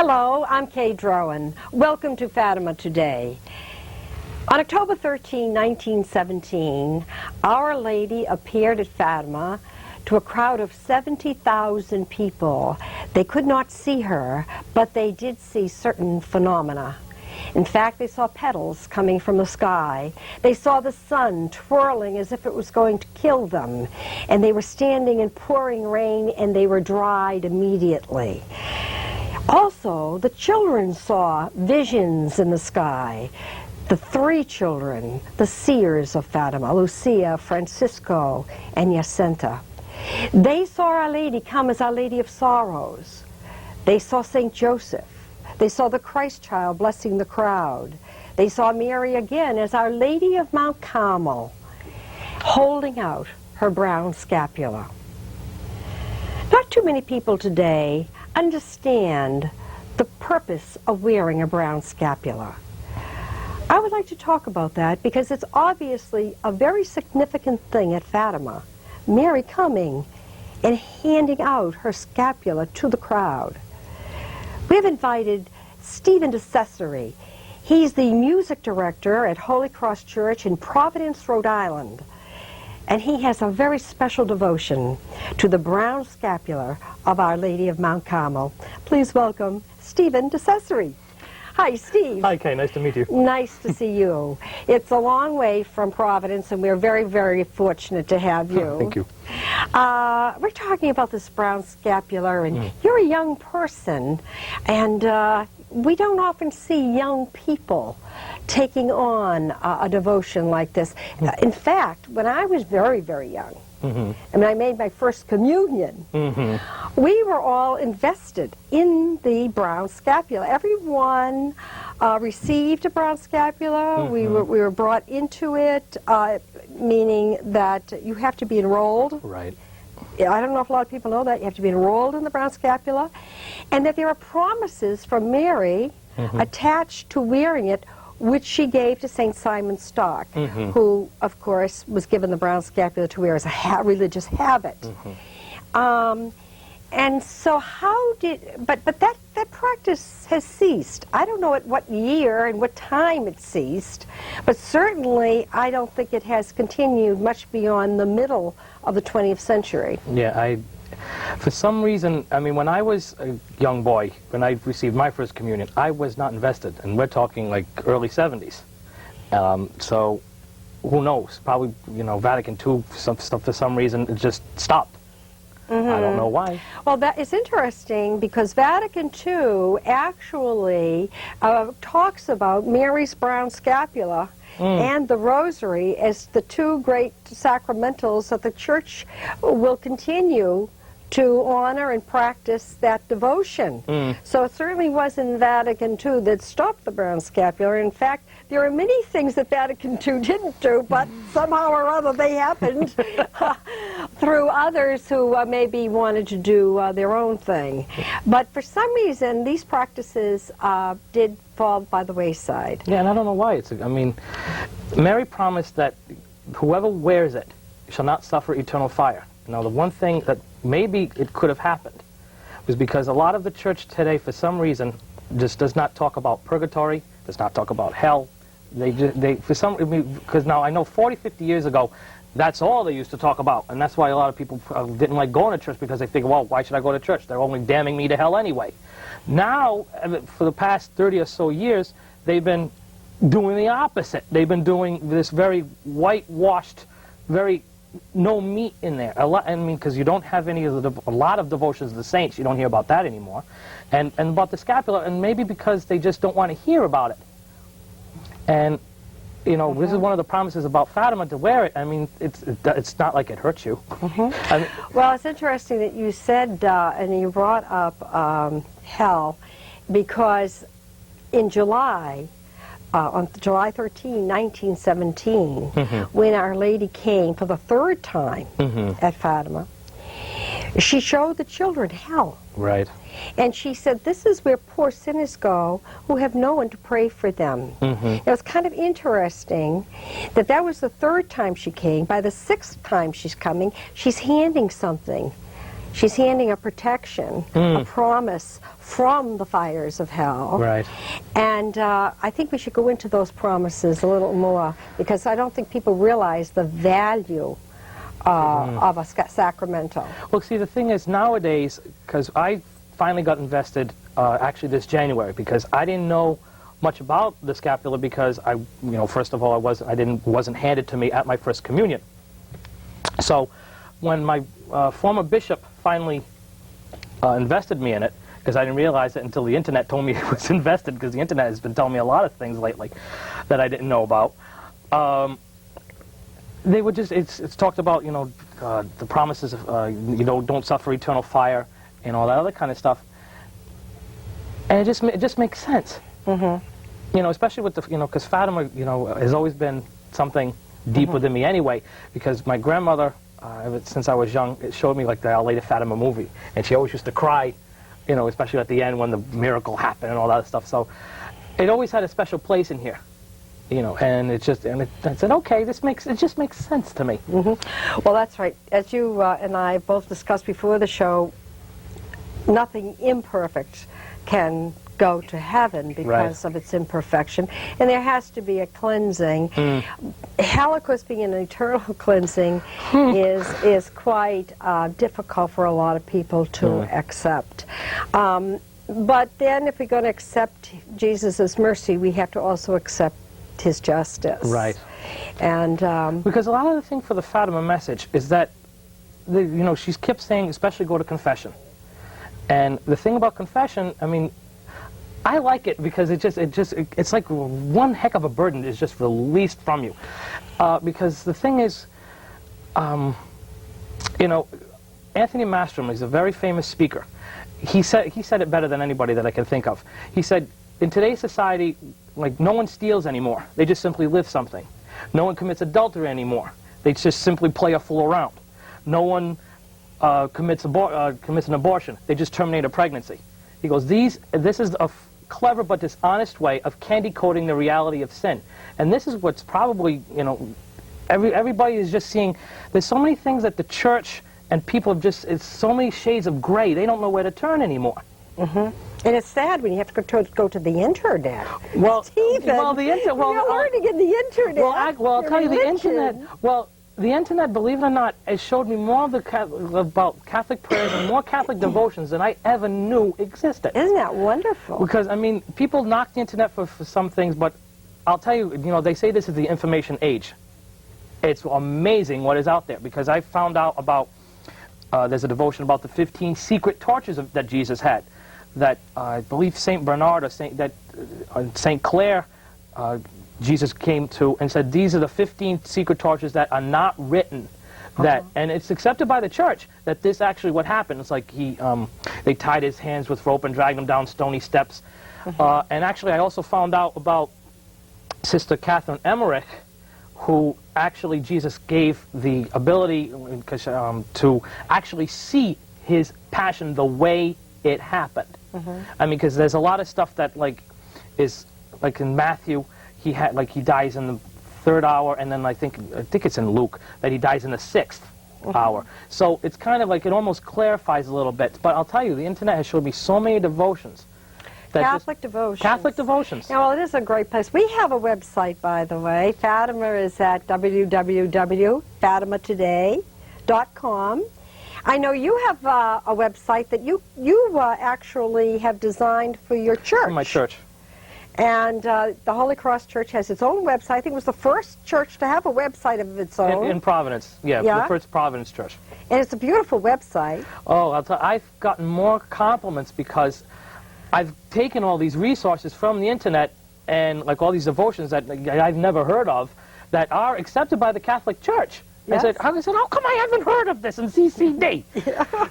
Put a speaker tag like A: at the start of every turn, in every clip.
A: Hello, I'm Kay Drowan. Welcome to Fatima Today. On October 13, 1917, Our Lady appeared at Fatima to a crowd of 70,000 people. They could not see her, but they did see certain phenomena. In fact, they saw petals coming from the sky. They saw the sun twirling as if it was going to kill them. And they were standing in pouring rain, and they were dried immediately. Also, the children saw visions in the sky. The three children, the seers of Fatima, Lucia, Francisco, and Jacinta. They saw Our Lady come as Our Lady of Sorrows. They saw St. Joseph. They saw the Christ child blessing the crowd. They saw Mary again as Our Lady of Mount Carmel, holding out her brown scapula. Not too many people today understand the purpose of wearing a brown scapula. I would like to talk about that because it's obviously a very significant thing at Fatima. Mary coming and handing out her scapula to the crowd. We have invited Stephen DeCesare. He's the music director at Holy Cross Church in Providence, Rhode Island. And he has a very special devotion to the brown scapula of Our Lady of Mount Carmel. Please welcome Stephen DeCesare. Hi, Steve.
B: Hi, Kay. Nice to meet you.
A: Nice to see you. It's a long way from Providence, and we're very, very fortunate to have you.
B: Thank you.
A: We're talking about this brown scapula, and you're a young person, and we don't often see young people taking on a devotion like this. In fact, when I was very, very young, and when I made my first communion, we were all invested in the brown scapula. Everyone received a brown scapula. We were brought into it, meaning that you have to be enrolled.
B: Right.
A: I don't know if a lot of people know that. You have to be enrolled in the brown scapula. And that there are promises from Mary attached to wearing it, which she gave to St. Simon Stock, who, of course, was given the brown scapula to wear as a religious habit. And so how did, but that practice has ceased. I don't know at what year and what time it ceased, but certainly I don't think it has continued much beyond the middle of the 20th century.
B: Yeah, for some reason, I mean, when I was a young boy, when I received my first communion, I was not invested, and we're talking like early 70s. So who knows? Probably, you know, Vatican II, some stuff for some reason, it just stopped. I don't know why.
A: Well, that is interesting because Vatican II actually talks about Mary's brown scapula and the rosary as the two great sacramentals that the Church will continue to honor and practice that devotion. So it certainly wasn't Vatican II that stopped the brown scapula. In fact, there are many things that Vatican II didn't do, but somehow or other they happened through others who maybe wanted to do their own thing. But for some reason, these practices did fall by the wayside.
B: Yeah, and I don't know why. I mean, Mary promised that whoever wears it shall not suffer eternal fire. Now, the one thing that maybe it could have happened was because a lot of the church today, for some reason, just does not talk about purgatory, does not talk about hell. Because now I know 40, 50 years ago, that's all they used to talk about, and that's why a lot of people didn't like going to church, because they think, well, why should I go to church? They're only damning me to hell anyway. Now, for the past 30 or so years, they've been doing the opposite. They've been doing this very whitewashed, very no meat in there. I mean, because you don't have any of a lot of devotions of the saints. You don't hear about that anymore, and about the scapula, and maybe because they just don't want to hear about it. And you know, this is one of the promises about Fatima, to wear it. I mean, it's not like it hurts you. I mean,
A: well, it's interesting that you said and you brought up hell, because in July. On July 13, 1917, when Our Lady came for the third time at Fatima, she showed the children hell.
B: Right.
A: And she said, this is where poor sinners go who have no one to pray for them. It was kind of interesting that that was the third time she came. By the sixth time she's coming, she's handing something she's handing a protection, a promise from the fires of hell.
B: Right.
A: And I think we should go into those promises a little more, because I don't think people realize the value of a sacramental.
B: Well, see, the thing is, nowadays, because I finally got invested actually this January, because I didn't know much about the scapular, because first of all, wasn't handed to me at my first communion. So when my former bishop finally invested me in it, because I didn't realize it until the internet told me it was invested, because the internet has been telling me a lot of things lately that I didn't know about. They would just, it's talked about, the promises of, don't suffer eternal fire and all that other kind of stuff. And it just makes sense. Especially with the, because Fatima, has always been something deep within me anyway, because my grandmother, since I was young, it showed me like the Our Lady Fatima movie, and she always used to cry, especially at the end when the miracle happened and all that stuff. So it always had a special place in here, and I said, okay, it just makes sense to me.
A: Well, that's right. As you and I both discussed before the show, nothing imperfect can go to heaven because of its imperfection, and there has to be a cleansing. Hell, of course, being an eternal cleansing is quite difficult for a lot of people to accept. But then if we're going to accept Jesus' mercy, we have to also accept his justice.
B: Right.
A: And
B: because a lot of the thing for the Fatima message is that, she's kept saying, especially go to confession. And the thing about confession, I mean, I like it because it's like one heck of a burden is just released from you. Because the thing is, Anthony Mastrom is a very famous speaker. He said it better than anybody that I can think of. He said, in today's society, like, no one steals anymore. They just simply live something. No one commits adultery anymore. They just simply play a fool around. No one commits an abortion. They just terminate a pregnancy. He goes, this is a clever but dishonest way of candy coating the reality of sin. And this is what's probably, everybody is just seeing, there's so many things that the church and people have it's so many shades of gray, they don't know where to turn anymore.
A: And it's sad when you have to go to the internet.
B: Well,
A: Stephen,
B: you're
A: learning in the internet.
B: Well, I'll tell you, the internet, the internet, believe it or not, it showed me more about Catholic prayers and more Catholic devotions than I ever knew existed.
A: Isn't that wonderful?
B: Because, I mean, people knock the internet for some things, but I'll tell you, they say this is the information age. It's amazing what is out there, because I found out about, there's a devotion about the 15 secret tortures that Jesus had, that I believe St. Bernard or St. Clare, Jesus came to and said, these are the 15 secret tortures that are not written. And it's accepted by the church that this actually what happened. It's like they tied his hands with rope and dragged him down stony steps. And actually I also found out about Sister Catherine Emmerich, who actually Jesus gave the ability to actually see his passion the way it happened. I mean, because there's a lot of stuff that is like in Matthew, he dies in the 3rd hour, and then I think it's in Luke that he dies in the 6th hour. So it's kind of like it almost clarifies a little bit. But I'll tell you, the internet has showed me so many devotions.
A: Catholic devotions.
B: Catholic devotions.
A: Yeah, well, it is a great place. We have a website, by the way. Fatima is at www.fatimatoday.com. I know you have a website that you actually have designed for your church.
B: For my church.
A: And the Holy Cross Church has its own website. I think it was the first church to have a website of its own.
B: In Providence, the first Providence church.
A: And it's a beautiful website.
B: Oh, I've gotten more compliments because I've taken all these resources from the internet and all these devotions that I've never heard of that are accepted by the Catholic Church.
A: Yes.
B: I said, how come I haven't heard of this in CCD?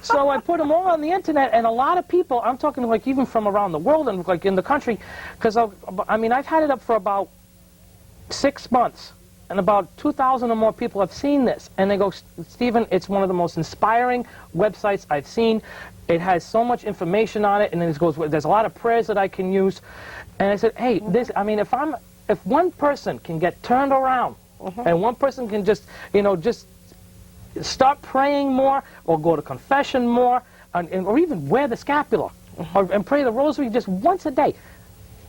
B: So I put them all on the internet, and a lot of people, I'm talking even from around the world and in the country, because I've had it up for about 6 months, and about 2,000 or more people have seen this, and they go, Stephen, it's one of the most inspiring websites I've seen. It has so much information on it, and then it goes, there's a lot of prayers that I can use. And I said, hey, if one person can get turned around, and one person can just start praying more, or go to confession more, or even wear the scapular, and pray the rosary just once a day.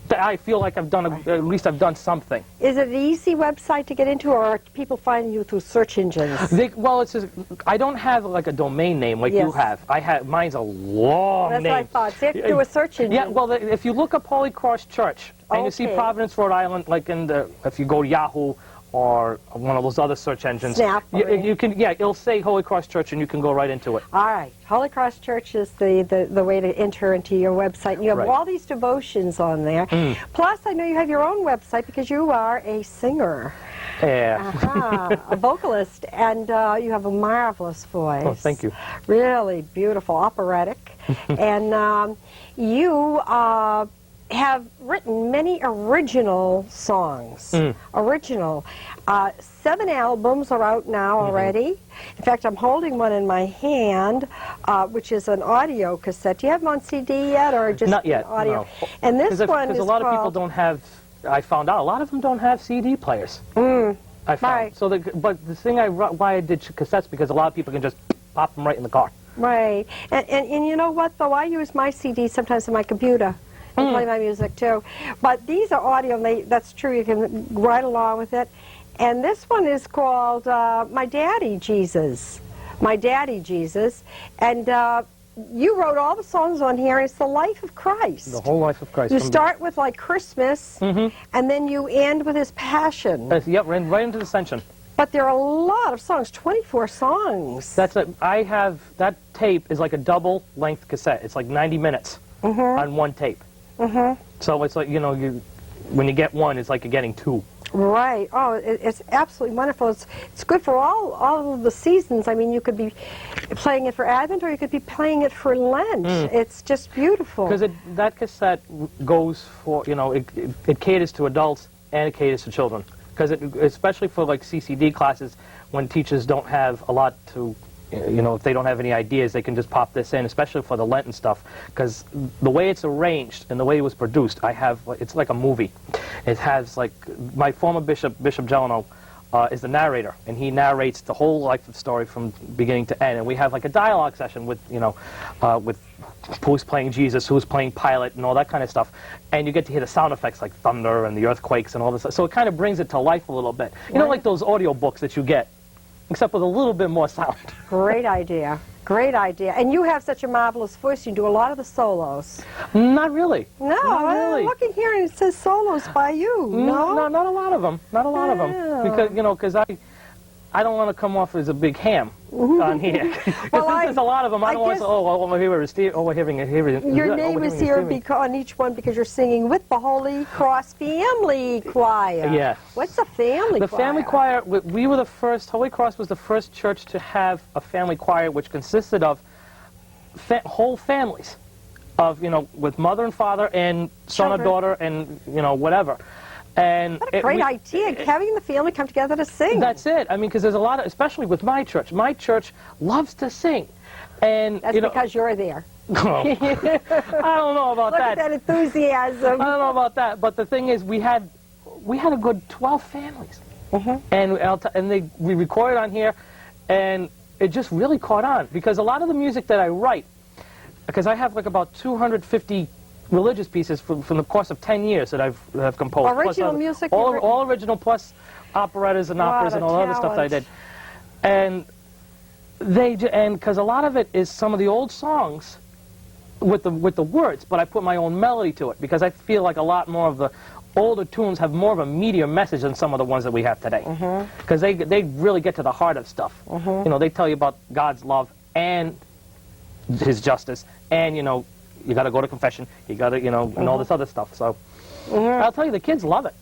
B: I feel like I've done, at least I've done something.
A: Is it an easy website to get into, or are people finding you through search engines?
B: Well, it's just, I don't have like a domain name like you have. Mine's a long name.
A: That's what I thought. So you have to do a search engine.
B: Yeah, well, if you look up Holy Cross Church, and you see Providence, Rhode Island, like if you go to Yahoo, or one of those other search engines, you can, it'll say Holy Cross Church, and you can go right into it.
A: All right, Holy Cross Church is the way to enter into your website. And you have all these devotions on there. Plus, I know you have your own website because you are a singer.
B: Yeah.
A: A vocalist, and you have a marvelous voice.
B: Oh, thank you.
A: Really beautiful, operatic. And you have written many original songs. Original. 7 albums are out now already. In fact, I'm holding one in my hand, which is an audio cassette. Do you have them on CD yet, or just
B: not yet?
A: Audio?
B: No.
A: And this one is
B: because a lot of people don't have. I found out a lot of them don't have CD players. I found.
A: Right.
B: So, but the thing why I did cassettes, because a lot of people can just pop them right in the car.
A: Right. And you know what, though? I use my CD sometimes on my computer. And play my music too. But these are audio, and that's true, you can ride along with it. And this one is called My Daddy Jesus. My Daddy Jesus. And you wrote all the songs on here, and it's the life of Christ.
B: The whole life of Christ.
A: You start with like Christmas, and then you end with his Passion.
B: Yep, right into the Ascension.
A: But there are a lot of songs, 24 songs.
B: I have, that tape is like a double-length cassette. It's like 90 minutes on one tape. So it's like, when you get one, it's like you're getting two.
A: Right. Oh, it's absolutely wonderful. It's good for all of the seasons. I mean, you could be playing it for Advent, or you could be playing it for Lent. It's just beautiful.
B: Because that cassette goes for, it caters to adults and it caters to children. Because especially for like CCD classes, when teachers don't have a lot to, if they don't have any ideas, they can just pop this in, especially for the Lenten stuff. Because the way it's arranged and the way it was produced, it's like a movie. It has like, my former bishop, Bishop Gelano, is the narrator, and he narrates the whole life of story from beginning to end. And we have like a dialogue session with, with who's playing Jesus, who's playing Pilate, and all that kind of stuff. And you get to hear the sound effects like thunder and the earthquakes and all this. So it kind of brings it to life a little bit. You know, like those audio books that you get, except with a little bit more sound.
A: Great idea. Great idea. And you have such a marvelous voice. You do a lot of the solos.
B: Not really.
A: No,
B: not really.
A: I'm looking here and it says solos by you.
B: No, not a lot of them. Not a lot of them. Because, because I don't want to come off as a big ham on here. Because there's a lot of them. I don't want to say,
A: your name is here on each one because you're singing with the Holy Cross Family Choir.
B: Yeah.
A: What's a family choir?
B: The family choir, we were the first, Holy Cross was the first church to have a family choir which consisted of whole families of, with mother and father and son or daughter and, whatever. And
A: what a great idea, having the family come together to sing.
B: That's it. I mean, because there's a lot of, especially with my church loves to sing. And
A: that's because you're there.
B: I don't know about
A: Look
B: that.
A: at that enthusiasm.
B: I don't know about that. But the thing is, we had a good 12 families. And we recorded on here, and it just really caught on. Because a lot of the music that I write, because I have like about 250 religious pieces from the course of 10 years that I've composed.
A: Original music?
B: All original, plus operettas and operas and all the other stuff that I did. And because a lot of it is some of the old songs with the words, but I put my own melody to it, because I feel like a lot more of the older tunes have more of a meatier message than some of the ones that we have today. Because they really get to the heart of stuff. They tell you about God's love and His justice, and you got to go to confession, you got to, and all this other stuff. So I'll tell you, the kids love it.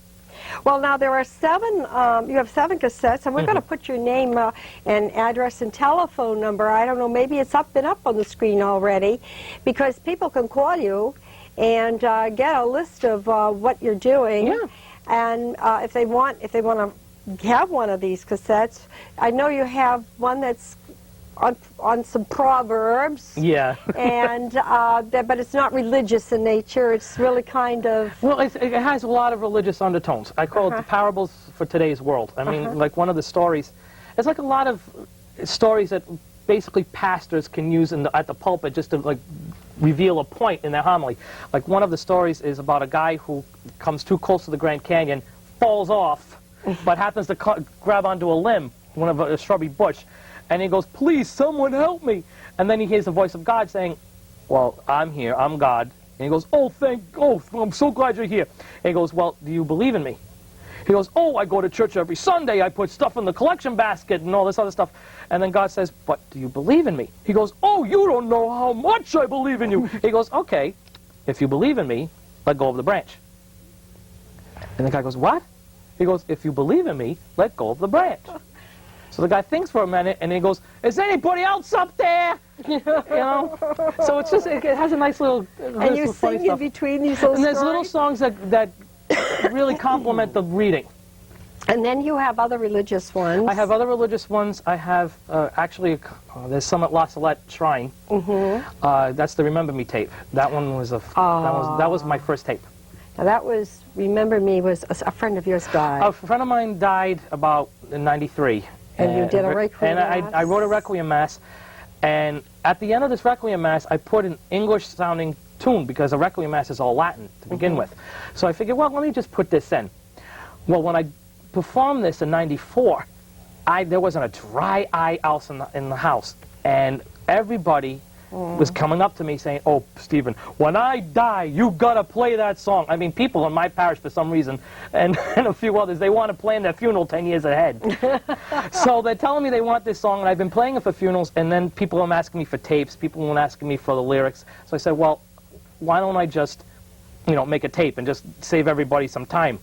A: Well, now there are 7, you have 7 cassettes, and we're going to put your name and address and telephone number. I don't know, maybe it's been up on the screen already, because people can call you and get a list of what you're doing.
B: Yeah.
A: And if they want to have one of these cassettes, I know you have one that's on some proverbs.
B: Yeah.
A: And but it's not religious in nature. It's really kind of...
B: Well, it has a lot of religious undertones. I call it the parables for today's world. I mean, like one of the stories, it's like a lot of stories that basically pastors can use at the pulpit just to like reveal a point in their homily. Like one of the stories is about a guy who comes too close to the Grand Canyon, falls off, but happens to grab onto a limb, one of a shrubby bush, and he goes, "Please, someone help me!" And then he hears the voice of God saying, "Well, I'm here, I'm God." And he goes, "Oh, I'm so glad you're here." And he goes, "Well, do you believe in me?" He goes, "Oh, I go to church every Sunday, I put stuff in the collection basket and all this other stuff." And then God says, "But do you believe in me?" He goes, "Oh, you don't know how much I believe in you." He goes, "Okay, if you believe in me, let go of the branch." And the guy goes, "What?" He goes, "If you believe in me, let go of the branch." So the guy thinks for a minute, and he goes, "Is anybody else up there?" You know? So it's just, it has a nice little...
A: And you sing in between these little
B: And there's
A: stories?
B: little songs that really complement the reading.
A: And then you have other religious ones.
B: I have other religious ones. I have, actually, there's some at La Salette Shrine. That's the Remember Me tape. That one was that was my first tape.
A: Now that was, Remember Me, was a friend of yours died.
B: A friend of mine died about in '93.
A: And you did a Requiem Mass?
B: And I wrote a Requiem Mass. And at the end of this Requiem Mass, I put an English-sounding tune, because a Requiem Mass is all Latin to begin with. So I figured, well, let me just put this in. Well, when I performed this in '94, there wasn't a dry eye else in the house. And everybody was coming up to me saying, "Oh, Stephen, when I die, you got to play that song." I mean, people in my parish, for some reason, and a few others, they want to plan their funeral 10 years ahead. So they're telling me they want this song, and I've been playing it for funerals, and then people are asking me for tapes, people are asking me for the lyrics. So I said, well, why don't I just, you know, make a tape and just save everybody some time?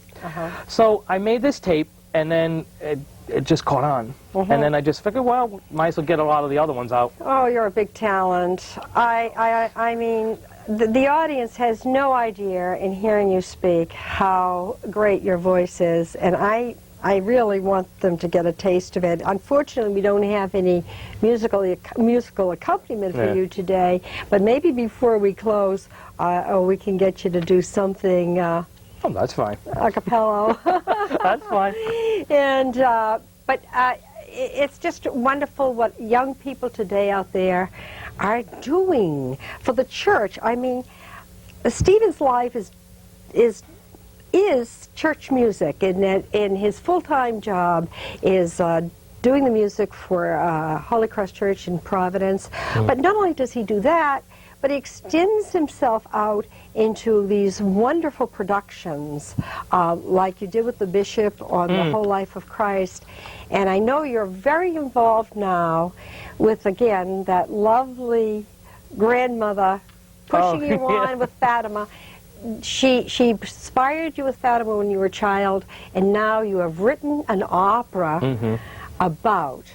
B: So I made this tape, and then it just caught on. And then I just figured, well, might as well get a lot of the other ones out.
A: Oh, you're a big talent. I mean, the audience has no idea in hearing you speak how great your voice is, and I really want them to get a taste of it. Unfortunately, we don't have any musical accompaniment for you today, but maybe before we close, we can get you to do something
B: Oh, that's fine.
A: a cappella.
B: That's fine.
A: And but it's just wonderful what young people today out there are doing for the church. I mean, Stephen's life is church music, and his full-time job is doing the music for Holy Cross Church in Providence. But not only does he do that, but he extends himself out into these wonderful productions, like you did with the Bishop on the whole life of Christ. And I know you're very involved now with, again, that lovely grandmother pushing you on with Fatima. She inspired you with Fatima when you were a child, and now you have written an opera about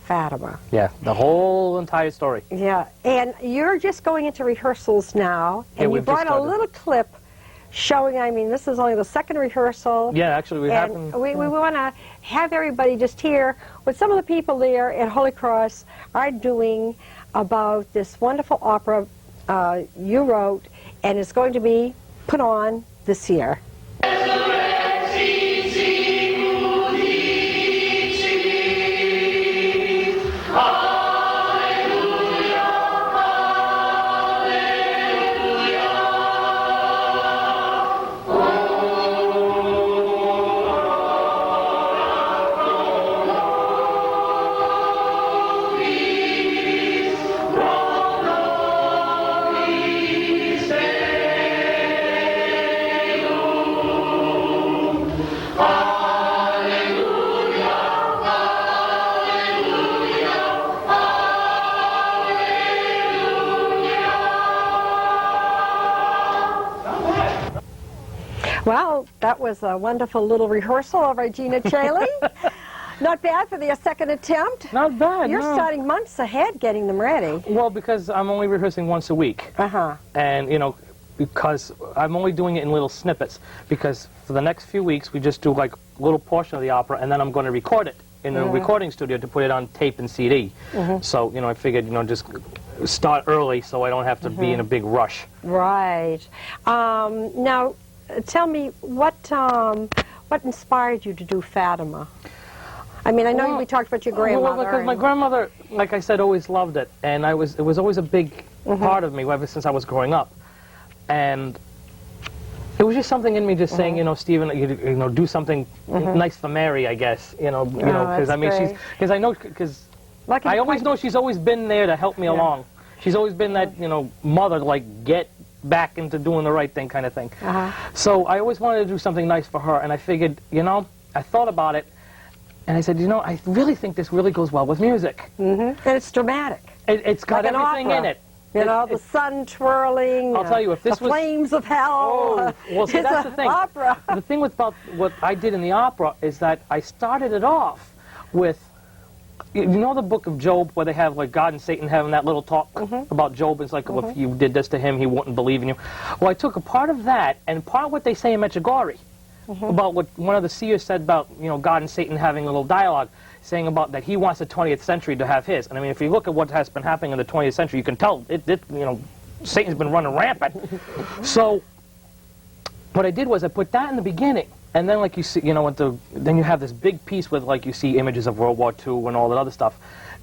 A: Fatima.
B: Yeah, the whole entire story.
A: Yeah, and you're just going into rehearsals now, and you brought a little clip showing, I mean, this is only the second rehearsal.
B: Yeah, actually, we haven't.
A: We want to have everybody just hear what some of the people there at Holy Cross are doing about this wonderful opera you wrote, and it's going to be put on this year. Well, that was a wonderful little rehearsal of Regina Caeli. Not bad for the second attempt.
B: Not bad,
A: You're
B: no.
A: starting months ahead getting them ready.
B: Well, because I'm only rehearsing once a week. And, you know, because I'm only doing it in little snippets. Because for the next few weeks, we just do like a little portion of the opera, and then I'm going to record it in a recording studio to put it on tape and CD. So, you know, I figured, you know, just start early so I don't have to be in a big rush.
A: Right. Now, tell me, what inspired you to do Fatima? I mean, I know
B: Well,
A: we talked about your grandmother.
B: Well, because my grandmother, like I said, always loved it, and it was always a big part of me ever since I was growing up, and it was just something in me just saying, you know, Stephen, you know, do something nice for Mary, I guess, because I mean, because I always know she's always been there to help me along. She's always been that, you know, mother, like, get back into doing the right thing kind of thing. So I always wanted to do something nice for her, and I figured, you know, I thought about it, and I said, you know, I really think this really goes well with music.
A: And it's dramatic.
B: It's got
A: Like an
B: everything
A: opera.
B: in it.
A: You know, the sun twirling.
B: I'll tell you, if this
A: the
B: was...
A: flames of hell.
B: well, see,
A: it's
B: that's the thing.
A: Opera.
B: The thing about what I did in the opera is that I started it off with, you know the book of Job, where they have, like, God and Satan having that little talk about Job? It's like, well, if you did this to him, he wouldn't believe in you. Well, I took a part of that, and part of what they say in Medjugorje, about what one of the seers said about, you know, God and Satan having a little dialogue, saying about that he wants the 20th century to have his. And I mean, if you look at what has been happening in the 20th century, you can tell, you know, Satan's been running rampant. So what I did was I put that in the beginning, and then, like you see, you know, then you have this big piece with, like, you see images of World War II and all that other stuff,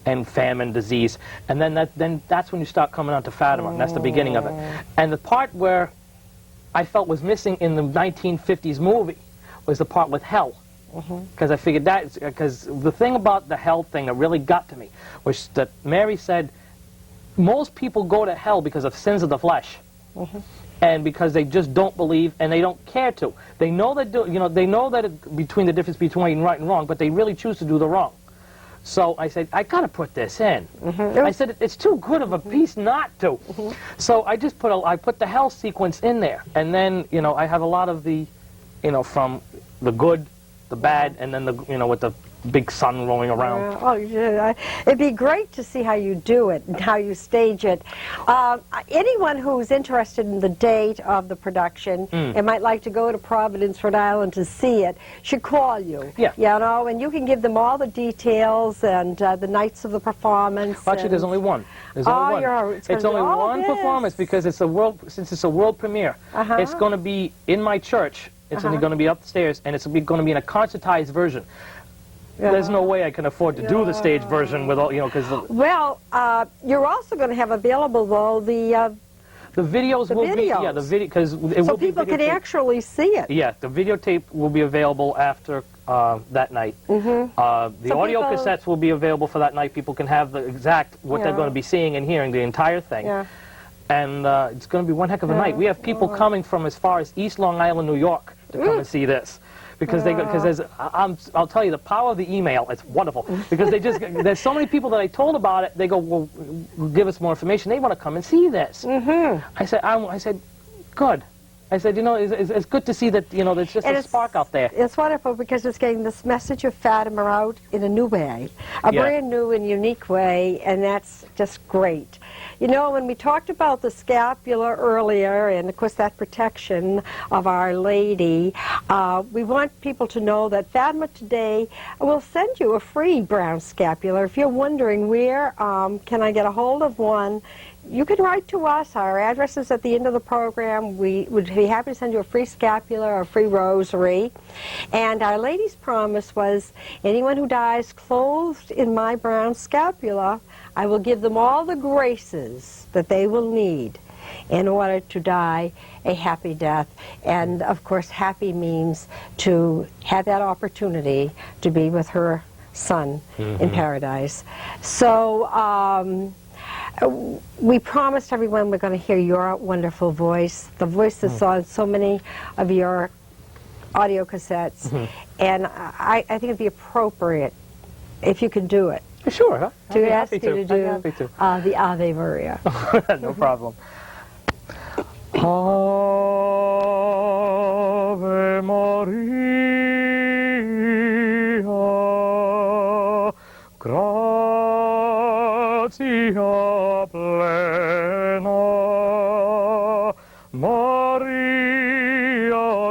B: and famine, disease, and then that's when you start coming on to Fatima, and that's the beginning of it. And the part where I felt was missing in the 1950s movie was the part with hell. Because I figured because the thing about the hell thing that really got to me was that Mary said most people go to hell because of sins of the flesh, and because they just don't believe and they don't care to. They know that they know that between the difference between right and wrong, but they really choose to do the wrong. So I said, I got to put this in. I said, it's too good of a piece not to. So I just put the hell sequence in there, and then, you know, I have a lot of the, you know, from the good, the bad, and then with the big sun rolling around.
A: Oh, yeah. It'd be great to see how you do it and how you stage it. Anyone who's interested in the date of the production and might like to go to Providence, Rhode Island to see it should call you.
B: Yeah.
A: You know, and you can give them all the details and the nights of the performance.
B: Well, actually, there's only one. There's only one. It's only one performance because it's since it's a world premiere. It's going to be in my church. It's only going to be upstairs, and it's going to be in a concertized version. There's no way I can afford to do the stage version with all, you know, because...
A: Well, you're also going to have available, though, the
B: videos will be... Yeah, the video... Because it
A: so
B: will be
A: people can actually see it.
B: Yeah, the videotape will be available after that night. The audio cassettes will be available for that night. People can have the exact, what they're going to be seeing and hearing, the entire thing. And it's going to be one heck of a night. We have people coming from as far as East Long Island, New York, to come and see this. Because I'll tell you, the power of the email, it's wonderful. Because there's so many people that I told about it, they go, well, give us more information. They want to come and see this. I said, good. I said, you know, it's good to see that, you know, there's just a spark out there.
A: It's wonderful because it's getting this message of Fatima out in a new way, a brand new and unique way, and that's just great. You know, when we talked about the scapula earlier, and of course that protection of Our Lady, we want people to know that Fatima Today will send you a free brown scapular. If you're wondering where can I get a hold of one, you can write to us. Our address is at the end of the program. We would be happy to send you a free scapular or a free rosary. And Our Lady's promise was, anyone who dies clothed in my brown scapula, I will give them all the graces that they will need in order to die a happy death. And of course, happy means to have that opportunity to be with her son in paradise. So we promised everyone we're going to hear your wonderful voice, the voice that's on so many of your audio cassettes. And I think it'd be appropriate if you could do it.
B: Sure, huh?
A: To ask you to do
B: the
A: Ave Maria.
B: No problem. Ave Maria, gratia plena, Maria,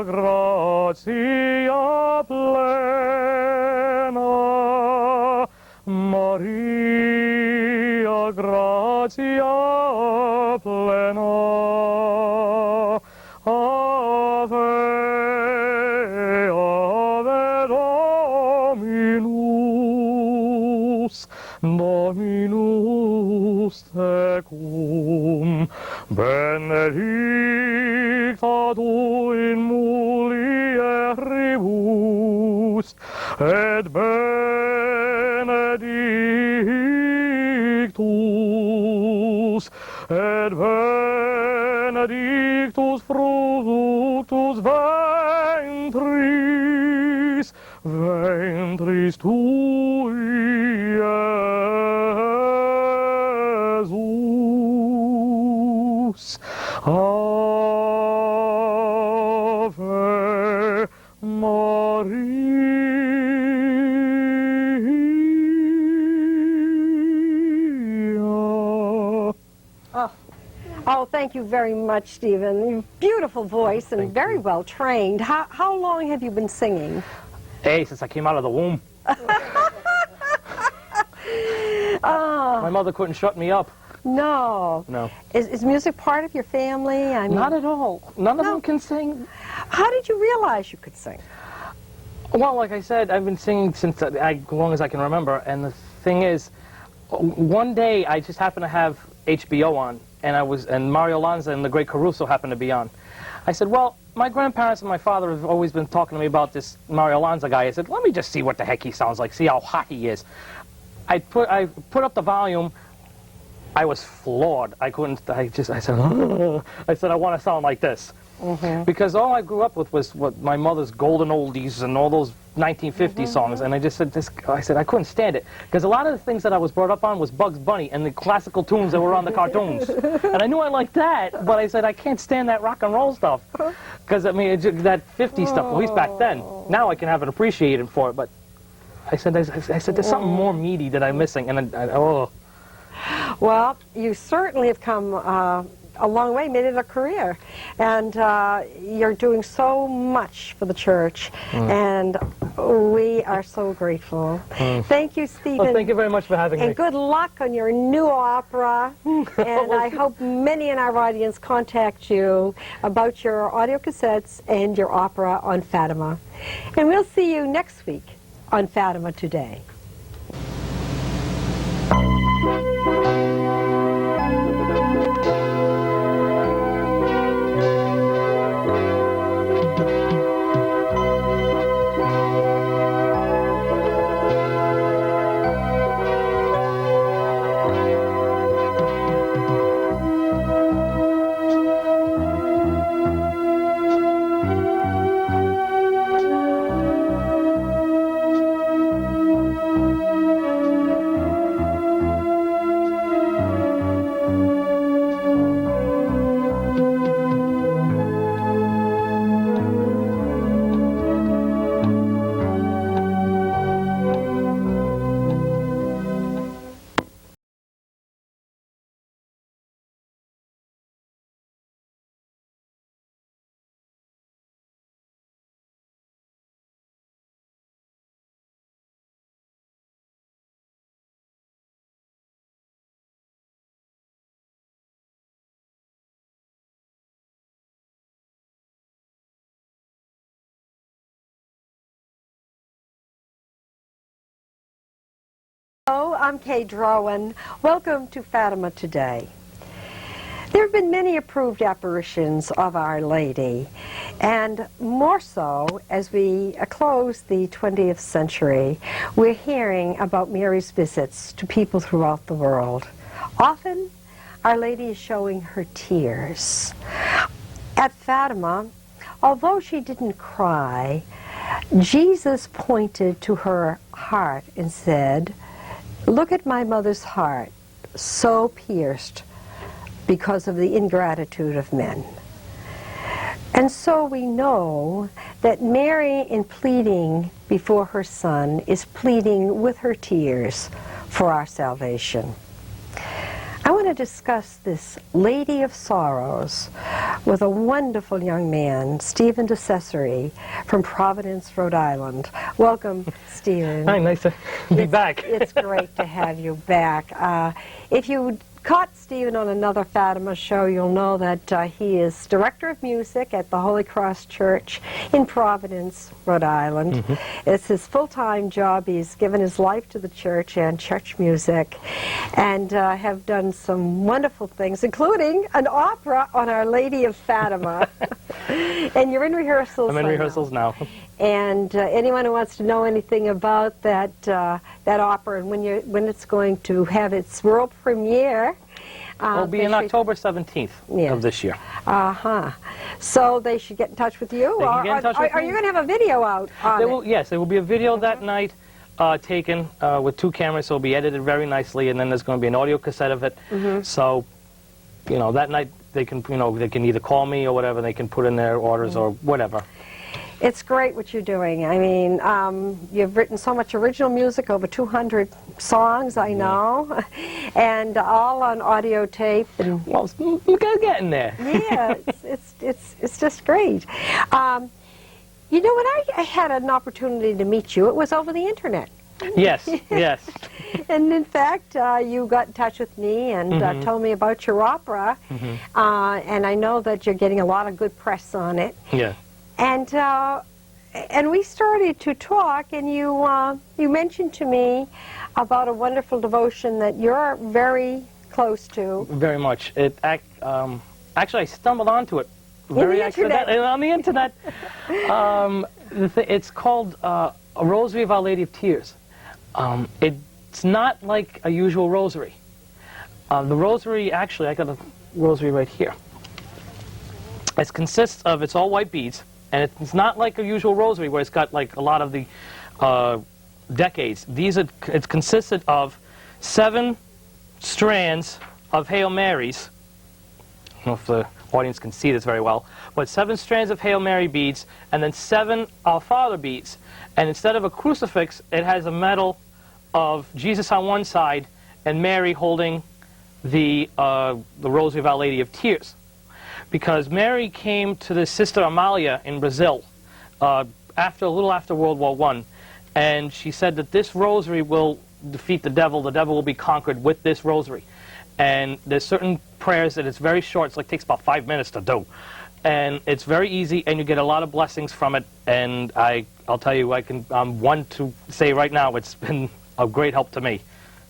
B: gratia plena, Maria, gratia plena, Ave, Ave Dominus. in mulieribus et benedictus fructus ventris tui, Jesus. Ave Maria.
A: Oh, thank you very much, Stephen. Beautiful voice and very well trained. How long have you been singing?
B: Hey, since I came out of the womb. My mother couldn't shut me up.
A: No.
B: No.
A: Is music part of your family? I mean,
B: Not at all. None of them can sing.
A: How did you realize you could sing?
B: Well, like I said, I've been singing since as long as I can remember. And the thing is, one day I just happened to have HBO on, and Mario Lanza and the Great Caruso happened to be on. I said, well, my grandparents and my father have always been talking to me about this Mario Lanza guy. I said, let me just see what the heck he sounds like, see how hot he is. I put up the volume. I was floored. I said, I want to sound like this. Mm-hmm. Because all I grew up with was what my mother's golden oldies and all those 1950 songs, and I just said, I couldn't stand it. Because a lot of the things that I was brought up on was Bugs Bunny and the classical tunes that were on the cartoons. And I knew I liked that, but I said, I can't stand that rock and roll stuff. Because, I mean, that 50 stuff, at least back then. Now I can have an appreciation for it, but I said, there's something more meaty that I'm missing, and
A: Well, you certainly have come a long way, made it a career, and you're doing so much for the church, and we are so grateful. Thank you, Stephen.
B: Well, thank you very much for having me.
A: And good luck on your new opera, and I hope many in our audience contact you about your audio cassettes and your opera on Fatima. And we'll see you next week on Fatima Today. Hello, I'm Kay Drowan. Welcome to Fatima Today. There have been many approved apparitions of Our Lady, and more so as we close the 20th century, we're hearing about Mary's visits to people throughout the world. Often, Our Lady is showing her tears. At Fatima, although she didn't cry, Jesus pointed to her heart and said, "Look at my mother's heart, so pierced because of the ingratitude of men." And so we know that Mary, in pleading before her Son, is pleading with her tears for our salvation. I want to discuss this Lady of Sorrows with a wonderful young man, Stephen DeCessory, from Providence, Rhode Island. Welcome, Stephen.
B: Hi, nice to be back.
A: It's great to have you back. If you caught Stephen on another Fatima show, you'll know that he is director of music at the Holy Cross Church in Providence, Rhode Island. It's his full-time job. He's given his life to the church and church music, and have done some wonderful things, including an opera on Our Lady of Fatima. And you're in rehearsals.
B: I'm in rehearsals now.
A: And anyone who wants to know anything about that that opera and when it's going to have its world premiere,
B: It'll be in October 17th of this year.
A: So they should get in touch with you.
B: They can get in touch with
A: are
B: me.
A: you going to have a video out on it?
B: Yes, there will be a video that night taken with 2 cameras, so it'll be edited very nicely, and then there's going to be an audio cassette of it. So, you know, that night they can, they can either call me or whatever. They can put in their orders or whatever.
A: It's great what you're doing. I mean, you've written so much original music, over 200 songs, I know, and all on audio tape. And
B: well, we're getting there.
A: Yeah, it's just great. You know, when I had an opportunity to meet you, it was over the internet.
B: Yes, yes.
A: And in fact, you got in touch with me and told me about your opera, and I know that you're getting a lot of good press on it.
B: Yeah.
A: And we started to talk, and you mentioned to me about a wonderful devotion that you're very close to.
B: Very much. Actually, I stumbled onto it very accidentally on the internet. It's called A Rosary of Our Lady of Tears. It's not like a usual rosary. The rosary, actually, I got a rosary right here. It consists of, it's all white beads, and it's not like a usual rosary where it's got like a lot of the decades. It consisted of 7 strands of Hail Marys. I don't know if the audience can see this very well, but 7 strands of Hail Mary beads, and then 7 Our Father beads. And instead of a crucifix, it has a medal of Jesus on one side and Mary holding the Rosary of Our Lady of Tears. Because Mary came to the Sister Amalia in Brazil a little after World War I, and she said that this rosary will defeat the devil will be conquered with this rosary. And there's certain prayers that it's very short, it takes about 5 minutes to do. And it's very easy, and you get a lot of blessings from it, and I'll tell you, I'm one to say right now, it's been a great help to me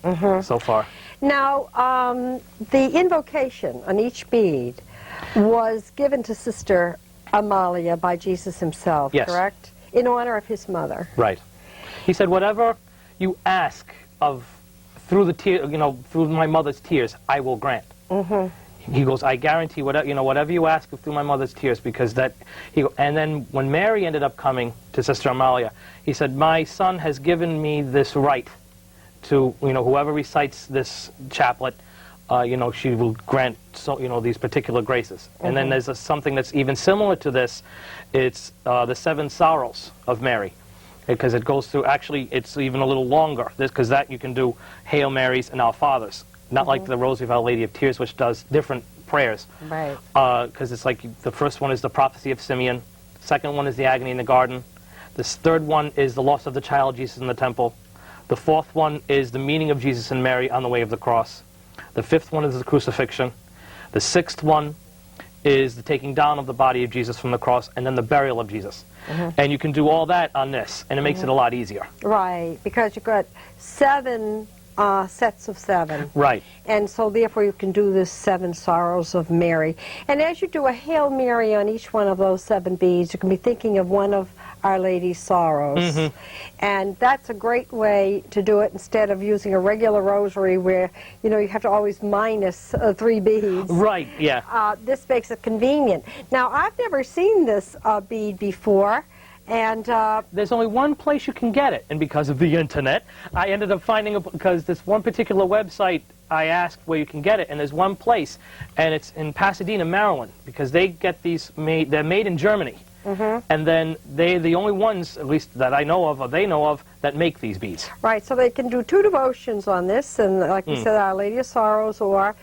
B: so far.
A: Now, the invocation on each bead was given to Sister Amalia by Jesus himself, correct? In honor of his mother.
B: Right. He said, whatever you ask of through the tear, through my mother's tears, I will grant. He goes, I guarantee whatever you ask through my mother's tears, because and then when Mary ended up coming to Sister Amalia, he said, my son has given me this right to, whoever recites this chaplet, she will grant these particular graces. And then there's something that's even similar to this. It's the 7 sorrows of Mary, because it goes through, actually it's even a little longer, because that you can do Hail Marys and Our Fathers, not like the Rosary of Our Lady of Tears, which does different prayers.
A: Right.
B: Because it's like the first one is the prophecy of Simeon, second one is the agony in the garden, the third one is the loss of the child Jesus in the temple, the fourth one is the meeting of Jesus and Mary on the way of the cross, the fifth one is the crucifixion, the sixth one is the taking down of the body of Jesus from the cross, and then the burial of Jesus. And you can do all that on this, and it makes it a lot easier.
A: Right, because you've got 7 sets of 7.
B: Right.
A: And so therefore you can do this 7 sorrows of Mary. And as you do a Hail Mary on each one of those 7 beads, you can be thinking of one of Our Lady's sorrows. And that's a great way to do it instead of using a regular rosary where, you have to always minus 3 beads.
B: Right, yeah.
A: This makes it convenient. Now, I've never seen this bead before. And
B: there's only one place you can get it, and because of the internet, I ended up finding because this one particular website I asked where you can get it, and there's one place, and it's in Pasadena, Maryland, because they get these made. They're made in Germany, and then they're the only ones, at least that I know of or they know of, that make these beads.
A: Right. So they can do 2 devotions on this, and like you said, Our Lady of Sorrows or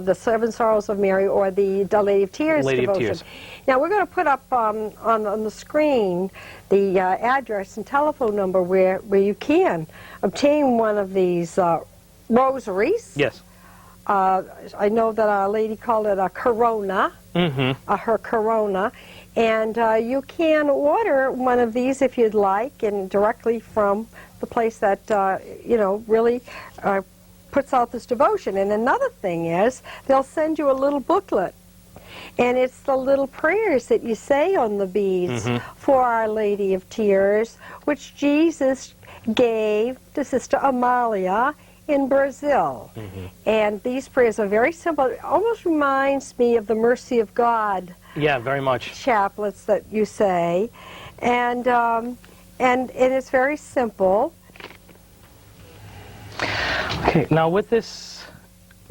A: the 7 Sorrows of Mary, or the Lady of Tears devotion. Now we're going to put up on the screen the address and telephone number where you can obtain one of these rosaries.
B: Yes.
A: I know that Our Lady called it a corona, her corona, and you can order one of these if you'd like, and directly from the place that, really puts out this devotion. And another thing is, they'll send you a little booklet, and it's the little prayers that you say on the beads for Our Lady of Tears, which Jesus gave to Sister Amalia in Brazil. And these prayers are very simple. It almost reminds me of the Mercy of God.
B: Yeah, very much.
A: Chaplets that you say, and it's very simple.
B: Okay, now with this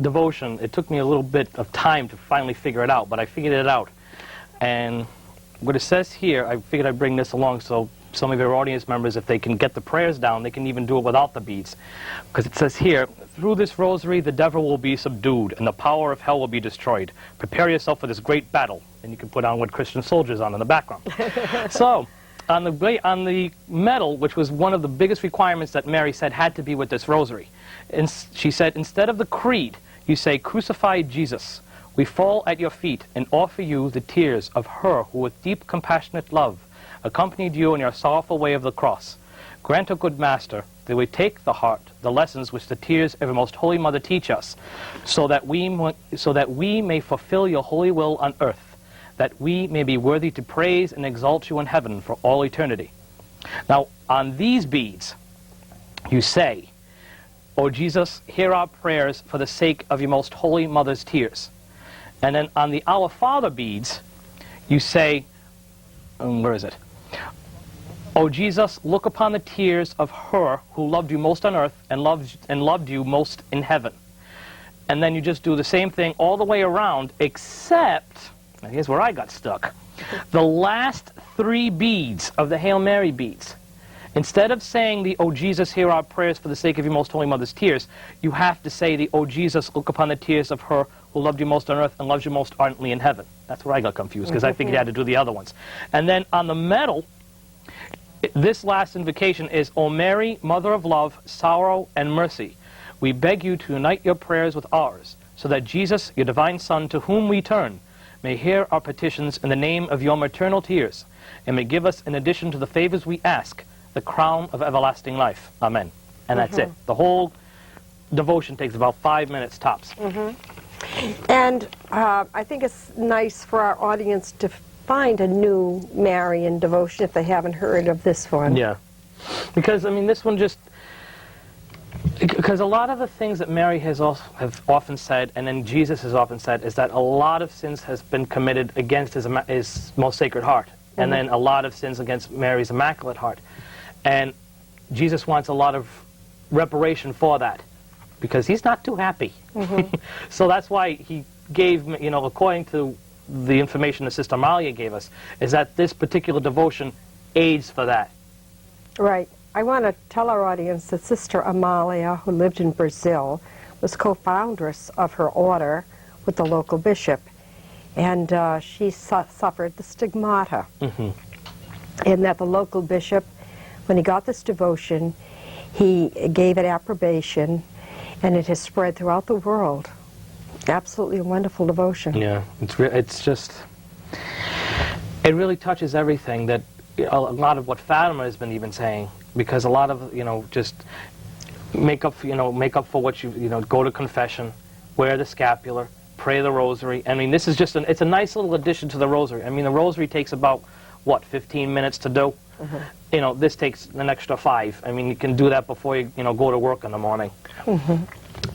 B: devotion, it took me a little bit of time to finally figure it out, but I figured it out. And what it says here, I figured I'd bring this along so some of your audience members, if they can get the prayers down, they can even do it without the beads. Because it says here, through this rosary, the devil will be subdued, and the power of hell will be destroyed. Prepare yourself for this great battle. And you can put on what Christian soldiers on in the background. So, on the medal, which was one of the biggest requirements that Mary said had to be with this rosary, and she said, instead of the creed, you say, crucified Jesus, we fall at your feet and offer you the tears of her who with deep compassionate love accompanied you in your sorrowful way of the cross. Grant, O good Master, that we take the heart the lessons which the tears of your most holy mother teach us, so that we may fulfill your holy will on earth, that we may be worthy to praise and exalt you in heaven for all eternity. Now, on these beads, you say, O Jesus, hear our prayers for the sake of your most holy mother's tears. And then on the Our Father beads, you say, where is it? O Jesus, look upon the tears of her who loved you most on earth and loved you most in heaven. And then you just do the same thing all the way around, except, and here's where I got stuck, the last three beads of the Hail Mary beads. Instead of saying the O Jesus, hear our prayers for the sake of your most holy mother's tears, you have to say the O Jesus, look upon the tears of her who loved you most on earth and loves you most ardently in heaven. That's where I got confused, because I figured you had to do the other ones. And then on the medal, this last invocation is, O Mary, Mother of Love, Sorrow, and Mercy, we beg you to unite your prayers with ours, so that Jesus, your divine Son, to whom we turn, may hear our petitions in the name of your maternal tears, and may give us, in addition to the favors we ask, the crown of everlasting life. Amen. And that's it. The whole devotion takes about 5 minutes tops.
A: And I think it's nice for our audience to find a new Marian devotion if they haven't heard of this one.
B: Yeah. Because, I mean, this one just... Because a lot of the things that Mary have often said, and then Jesus has often said, is that a lot of sins has been committed against his most sacred heart. And then a lot of sins against Mary's Immaculate Heart. And Jesus wants a lot of reparation for that, because he's not too happy. So that's why he gave, according to the information that Sister Amalia gave us, is that this particular devotion aids for that.
A: Right. I want to tell our audience that Sister Amalia, who lived in Brazil, was co-foundress of her order with the local bishop. And she suffered the stigmata. And that the local bishop, when he got this devotion, he gave it approbation, and it has spread throughout the world. Absolutely a wonderful devotion.
B: Yeah, it's just, it really touches everything that, a lot of what Fatima has been even saying, because a lot of, just make up for what go to confession, wear the scapular, pray the rosary. I mean, this is just, it's a nice little addition to the rosary. I mean, the rosary takes about, 15 minutes to do? This takes an extra 5. I mean, you can do that before you, go to work in the morning.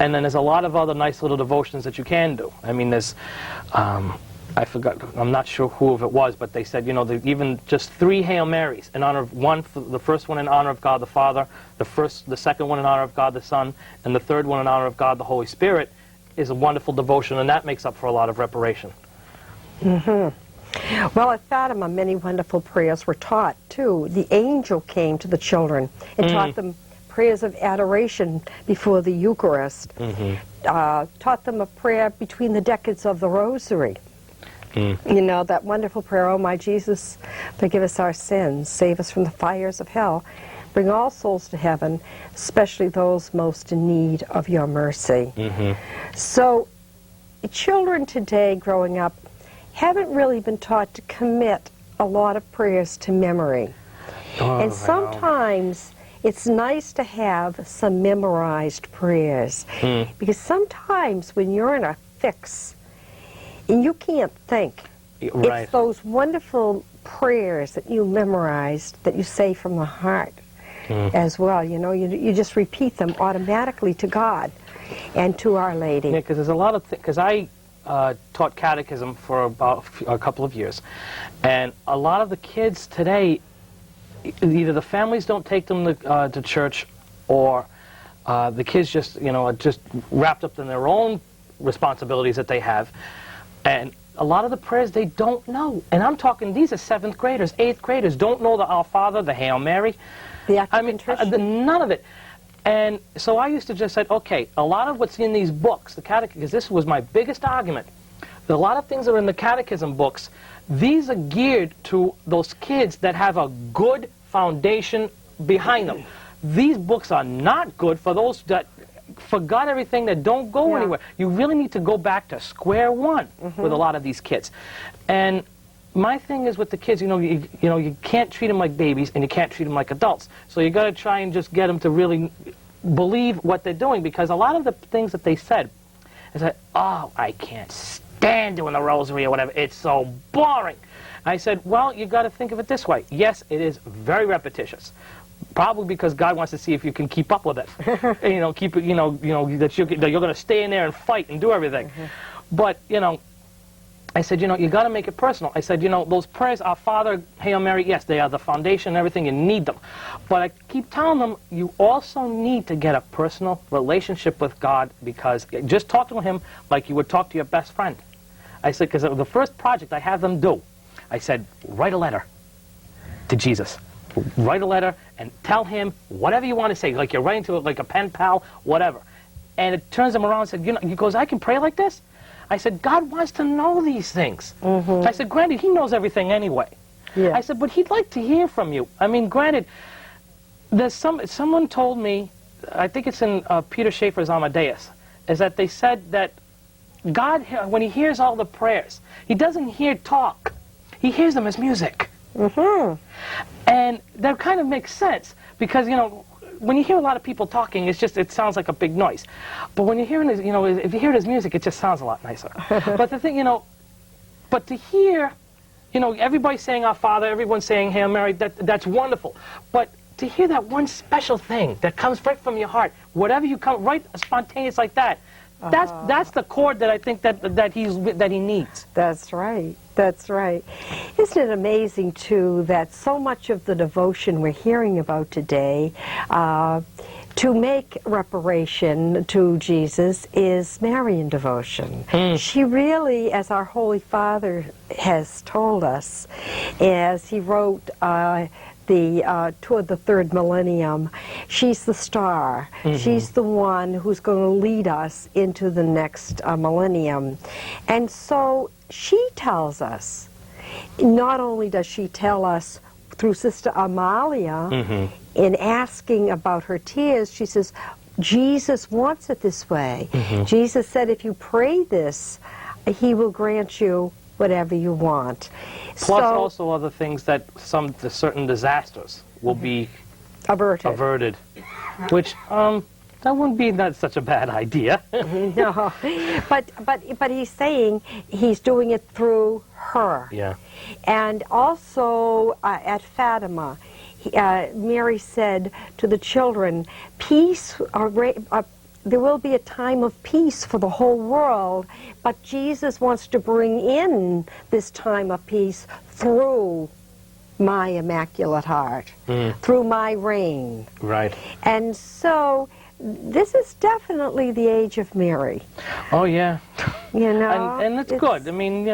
B: And then there's a lot of other nice little devotions that you can do. I mean, there's, I forgot, I'm not sure who it was, but they said, even just 3 Hail Marys in honor of the first one in honor of God the Father, the second one in honor of God the Son, and the third one in honor of God the Holy Spirit is a wonderful devotion, and that makes up for a lot of reparation.
A: Well, at Fatima, many wonderful prayers were taught, too. The angel came to the children and taught them prayers of adoration before the Eucharist, taught them a prayer between the decades of the Rosary. That wonderful prayer, "Oh, my Jesus, forgive us our sins, save us from the fires of hell." bring all souls to heaven, especially those most in need of your mercy. So children today growing up haven't really been taught to commit a lot of prayers to memory. And sometimes it's nice to have some memorized prayers, because sometimes when you're in a fix and you can't think, it's those wonderful prayers that you memorized that you say from the heart as well. You know, you just repeat them automatically to God and to Our Lady.
B: Yeah, because there's a lot of things, because I taught catechism for about a couple of years, and a lot of the kids today, either the families don't take them to church, or the kids just, you know, are just wrapped up in their own responsibilities that they have, and a lot of the prayers they don't know. And I'm talking, these are 7th graders, 8th graders, don't know the Our Father, the Hail Mary.
A: The Act of Contrition.
B: None of it. And so I used to just say, okay, a lot of what's in these books, the catechism, because this was my biggest argument, that a lot of things that are in the catechism books, these are geared to those kids that have a good foundation behind them. These books are not good for those that forgot everything, that don't go anywhere. You really need to go back to square one with a lot of these kids. And my thing is with the kids, you can't treat them like babies and you can't treat them like adults. So you got to try and just get them to really believe what they're doing, because a lot of the things that they said is that, oh, I can't stand doing the rosary or whatever. It's so boring. I said, well, you got to think of it this way. Yes, it is very repetitious. Probably because God wants to see if you can keep up with it. Keep it, that you're going to stay in there and fight and do everything. But, I said, you got to make it personal. I said, those prayers, Our Father, Hail Mary, yes, they are the foundation and everything. You need them. But I keep telling them, you also need to get a personal relationship with God, because just talk to Him like you would talk to your best friend. I said, because the first project I have them do, I said, write a letter to Jesus. Write a letter and tell Him whatever you want to say, like you're writing to like a pen pal, whatever. And it turns him around and said, he goes, I can pray like this? I said, God wants to know these things. I said, granted, He knows everything anyway. I said, but He'd like to hear from you. I mean, granted, there's someone told me, I think it's in Peter Schaeffer's Amadeus, is that they said that God, when He hears all the prayers, He doesn't hear talk. He hears them as music. And that kind of makes sense, because, when you hear a lot of people talking, it sounds like a big noise. But when you're hearing it, if you hear it as music, it just sounds a lot nicer. But the thing, but to hear, everybody saying Our Father, everyone saying Hail Mary, that's wonderful. But to hear that one special thing that comes right from your heart, whatever you come, right spontaneous like that, that's the chord that I think that He needs.
A: That's right. That's right. Isn't it amazing, too, that so much of the devotion we're hearing about today to make reparation to Jesus is Marian devotion. She really, as our Holy Father has told us, as he wrote toward the 3rd millennium, she's the star. She's the one who's going to lead us into the next millennium. And so she tells us, not only does she tell us through Sister Amalia, in asking about her tears, she says, Jesus wants it this way. Jesus said, if you pray this, He will grant you whatever you want.
B: Plus also other things that certain disasters will be averted. Which, that wouldn't be such a bad idea.
A: No, but He's saying He's doing it through her.
B: Yeah. And
A: also at Fatima, Mary said to the children, peace, there will be a time of peace for the whole world, but Jesus wants to bring in this time of peace through my Immaculate Heart, through my reign.
B: Right. And
A: so this is definitely the age of Mary.
B: Oh, yeah. And it's good. I mean,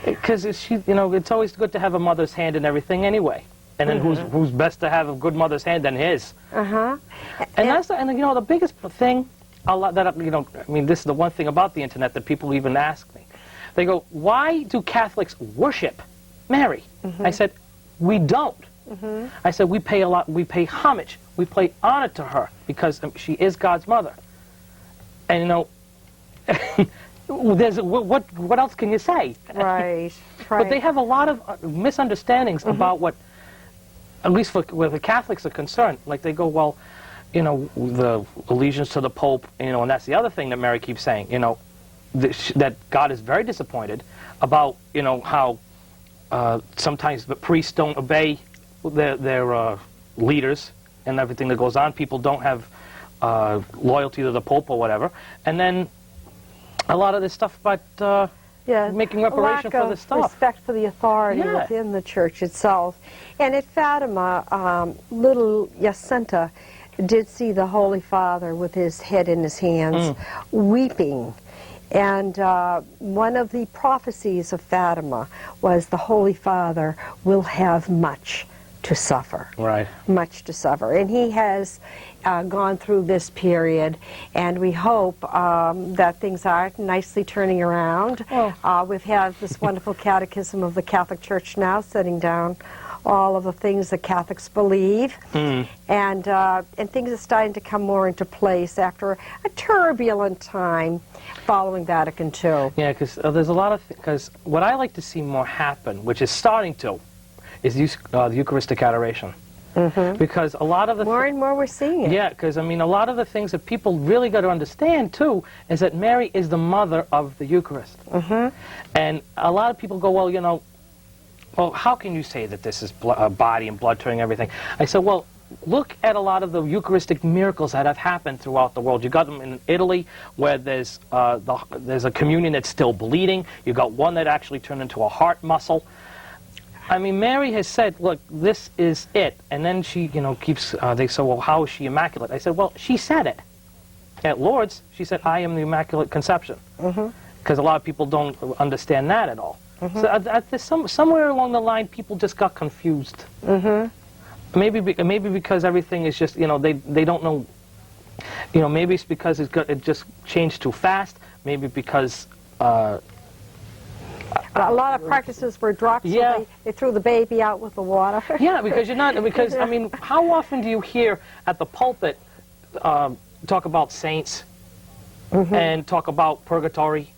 B: because it's always good to have a mother's hand in everything anyway. And then who's best to have a good mother's hand than his? And that's the biggest thing. This is the one thing about the internet that people even ask me. They go, why do Catholics worship Mary? I said, we don't. I said, we pay homage, we pay honor to her because she is God's mother. And you know, what else can you say?
A: Right.
B: But they have a lot of misunderstandings about what, at least where the Catholics are concerned. Like they go, well, you know, the allegiance to the Pope, you know, and that's the other thing that Mary keeps saying, you know, that God is very disappointed about, you know, how sometimes the priests don't obey their leaders and everything that goes on. People don't have loyalty to the Pope or whatever. And then a lot of this stuff about making reparation for the stuff.
A: Respect for the authority within the church itself. And at Fatima, little Jacinta did see the Holy Father with his head in his hands, weeping. And one of the prophecies of Fatima was the Holy Father will have much to suffer.
B: Right.
A: Much to suffer. And he has gone through this period, and we hope that things are nicely turning around. We've had this wonderful catechism of the Catholic Church now setting down all of the things that Catholics believe, and things are starting to come more into place after a turbulent time following Vatican II.
B: Yeah, because there's a lot of because what I like to see more happen, which is starting to, is the Eucharistic adoration. Because a lot of the
A: more and more we're seeing it.
B: Yeah, because I mean a lot of the things that people really got to understand too is that Mary is the mother of the Eucharist. And a lot of people go, well, you know, well, how can you say that this is body and blood turning everything? I said, well, look at a lot of the Eucharistic miracles that have happened throughout the world. You got them in Italy, where there's a communion that's still bleeding. You got one that actually turned into a heart muscle. I mean, Mary has said, look, this is it. And then she, you know, keeps, they say, well, how is she immaculate? I said, well, she said it. At Lourdes, she said, I am the Immaculate Conception. Because a lot of people don't understand that at all. So somewhere along the line, people just got confused. Maybe because everything is just, you know, they don't know, you know, maybe it's because it just changed too fast. Maybe because
A: a lot of practices were dropped, so they threw the baby out with the water.
B: Because I mean, how often do you hear at the pulpit talk about saints and talk about purgatory,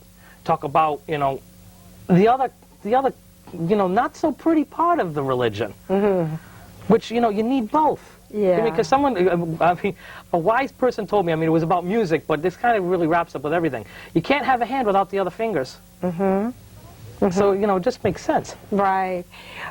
B: talk about, you know, the other, you know, not so pretty part of the religion, which, you know, you need both.
A: Yeah.
B: Because someone, I mean, a wise person told me, I mean, it was about music, but this kind of really wraps up with everything. You can't have a hand without the other fingers. So, you know, it just makes sense.
A: Right.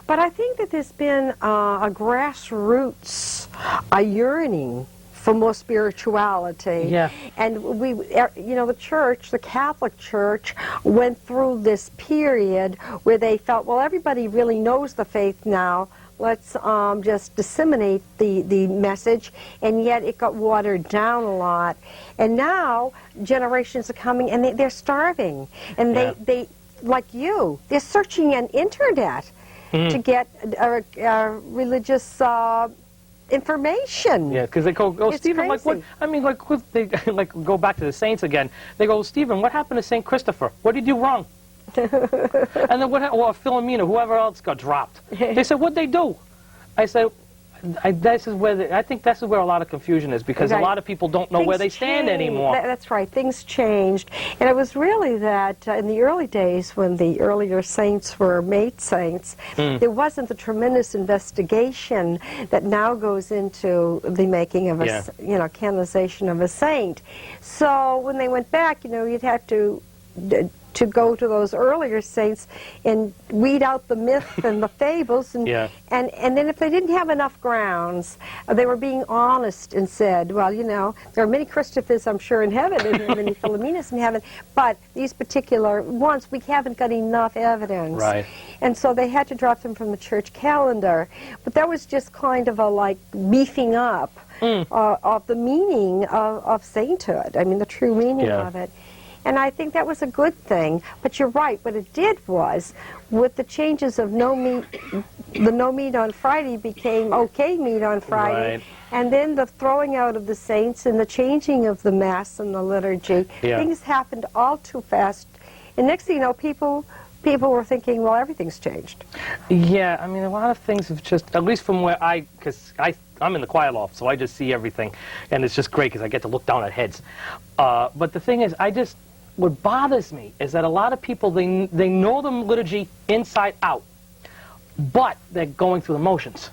A: But I think that there's been a grassroots, a yearning for more spirituality.
B: Yeah.
A: And we, you know, the church, the Catholic Church, went through this period where they felt, well, everybody really knows the faith now. Let's just disseminate the message, and yet it got watered down a lot. And now generations are coming, and they're starving. And they like you, they're searching on internet to get religious information.
B: Yeah, because they go,
A: It's
B: Stephen,
A: crazy.
B: like what? I mean, like they like go back to the saints again. They go, Stephen, what happened to Saint Christopher? What did you do wrong? And then what? Or Philomena, whoever else got dropped. They said, what'd they do? I said, I think this is where a lot of confusion is, because a lot of people don't know where they stand anymore.
A: That's right. Things changed. And it was really that in the early days when the earlier saints were made saints, there wasn't the tremendous investigation that now goes into the making of a, you know, canonization of a saint. So when they went back, you know, you'd have to go to those earlier saints and weed out the myth and the fables, and then if they didn't have enough grounds, they were being honest and said, well, you know, there are many Christophers, I'm sure, in heaven, and there are many Philomenas in heaven, but these particular ones, we haven't got enough evidence.
B: Right.
A: And so they had to drop them from the church calendar. But that was just kind of a, like, beefing up of the meaning of sainthood. I mean, the true meaning of it. And I think that was a good thing. But you're right, what it did was, with the changes of no meat, the no meat on Friday became okay meat on Friday.
B: Right.
A: And then the throwing out of the saints and the changing of the Mass and the liturgy. Things happened all too fast. And next thing you know, people people were thinking, well, everything's changed.
B: Yeah, I mean, a lot of things have just, at least from where because I'm in the choir loft, so I just see everything, and it's just great because I get to look down at heads. But the thing is, what bothers me is that a lot of people, they know the liturgy inside out, but they're going through the motions.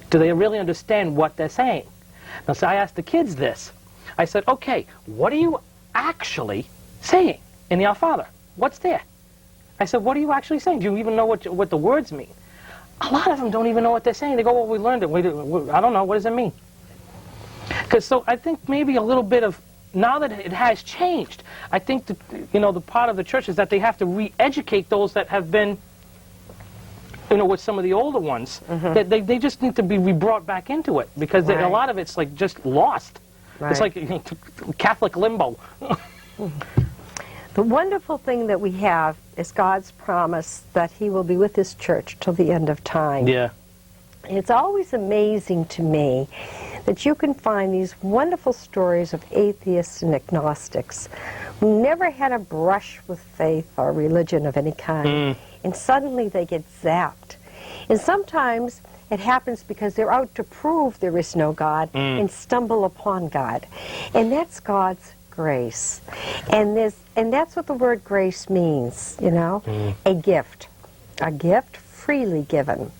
B: Do they really understand what they're saying? Now, so I asked the kids this. I said, okay, what are you actually saying in the Our Father? What's there? I said, what are you actually saying? Do you even know what the words mean? A lot of them don't even know what they're saying. They go, well, we learned it. I don't know. What does it mean? So I think maybe a little bit of, now that it has changed, I think the part of the church is that they have to re-educate those that have been, with some of the older ones, that they just need to be brought back into it, because a lot of it's like just lost. Right. It's like Catholic limbo.
A: The wonderful thing that we have is God's promise that He will be with His church till the end of time.
B: Yeah.
A: It's always amazing to me that you can find these wonderful stories of atheists and agnostics who never had a brush with faith or religion of any kind, and suddenly they get zapped. And sometimes it happens because they're out to prove there is no God and stumble upon God. And that's God's grace. And that's what the word grace means, a gift freely given,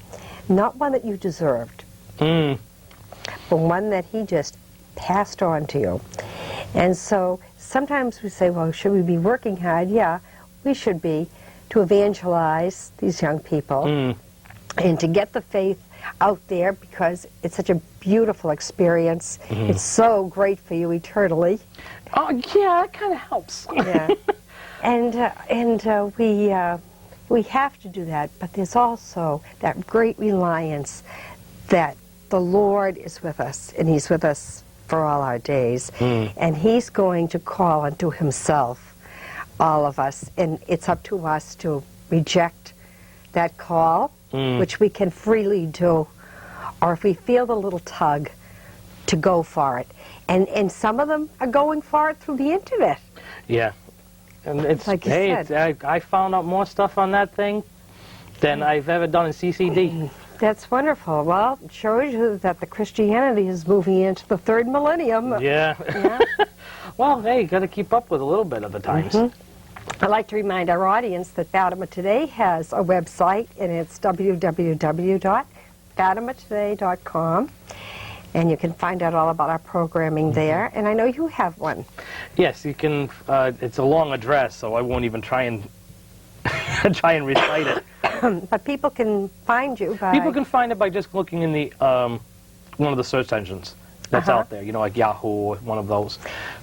A: not one that you deserved, but one that He just passed on to you. And so sometimes we say, well, should we be working hard? Yeah, we should be, to evangelize these young people and to get the faith out there, because it's such a beautiful experience. It's so great for you eternally.
B: Oh, yeah, that kind of helps.
A: Yeah. And we have to do that, but there's also that great reliance that the Lord is with us, and He's with us for all our days, and He's going to call unto Himself all of us, and it's up to us to reject that call, which we can freely do, or if we feel the little tug, to go for it. And some of them are going for it through the internet.
B: Yeah. And it's
A: like you said.
B: I found out more stuff on that thing than I've ever done in CCD.
A: That's wonderful. Well, it shows you that the Christianity is moving into the third millennium.
B: Yeah. Well, hey, you got to keep up with a little bit of the times.
A: I'd like to remind our audience that Fatima Today has a website, and it's www.fatimatoday.com. And you can find out all about our programming there. And I know you have one.
B: Yes, you can. It's a long address, so I won't even try and recite it.
A: But people can find you by...
B: People can find it by just looking in the one of the search engines that's out there, like Yahoo or one of those.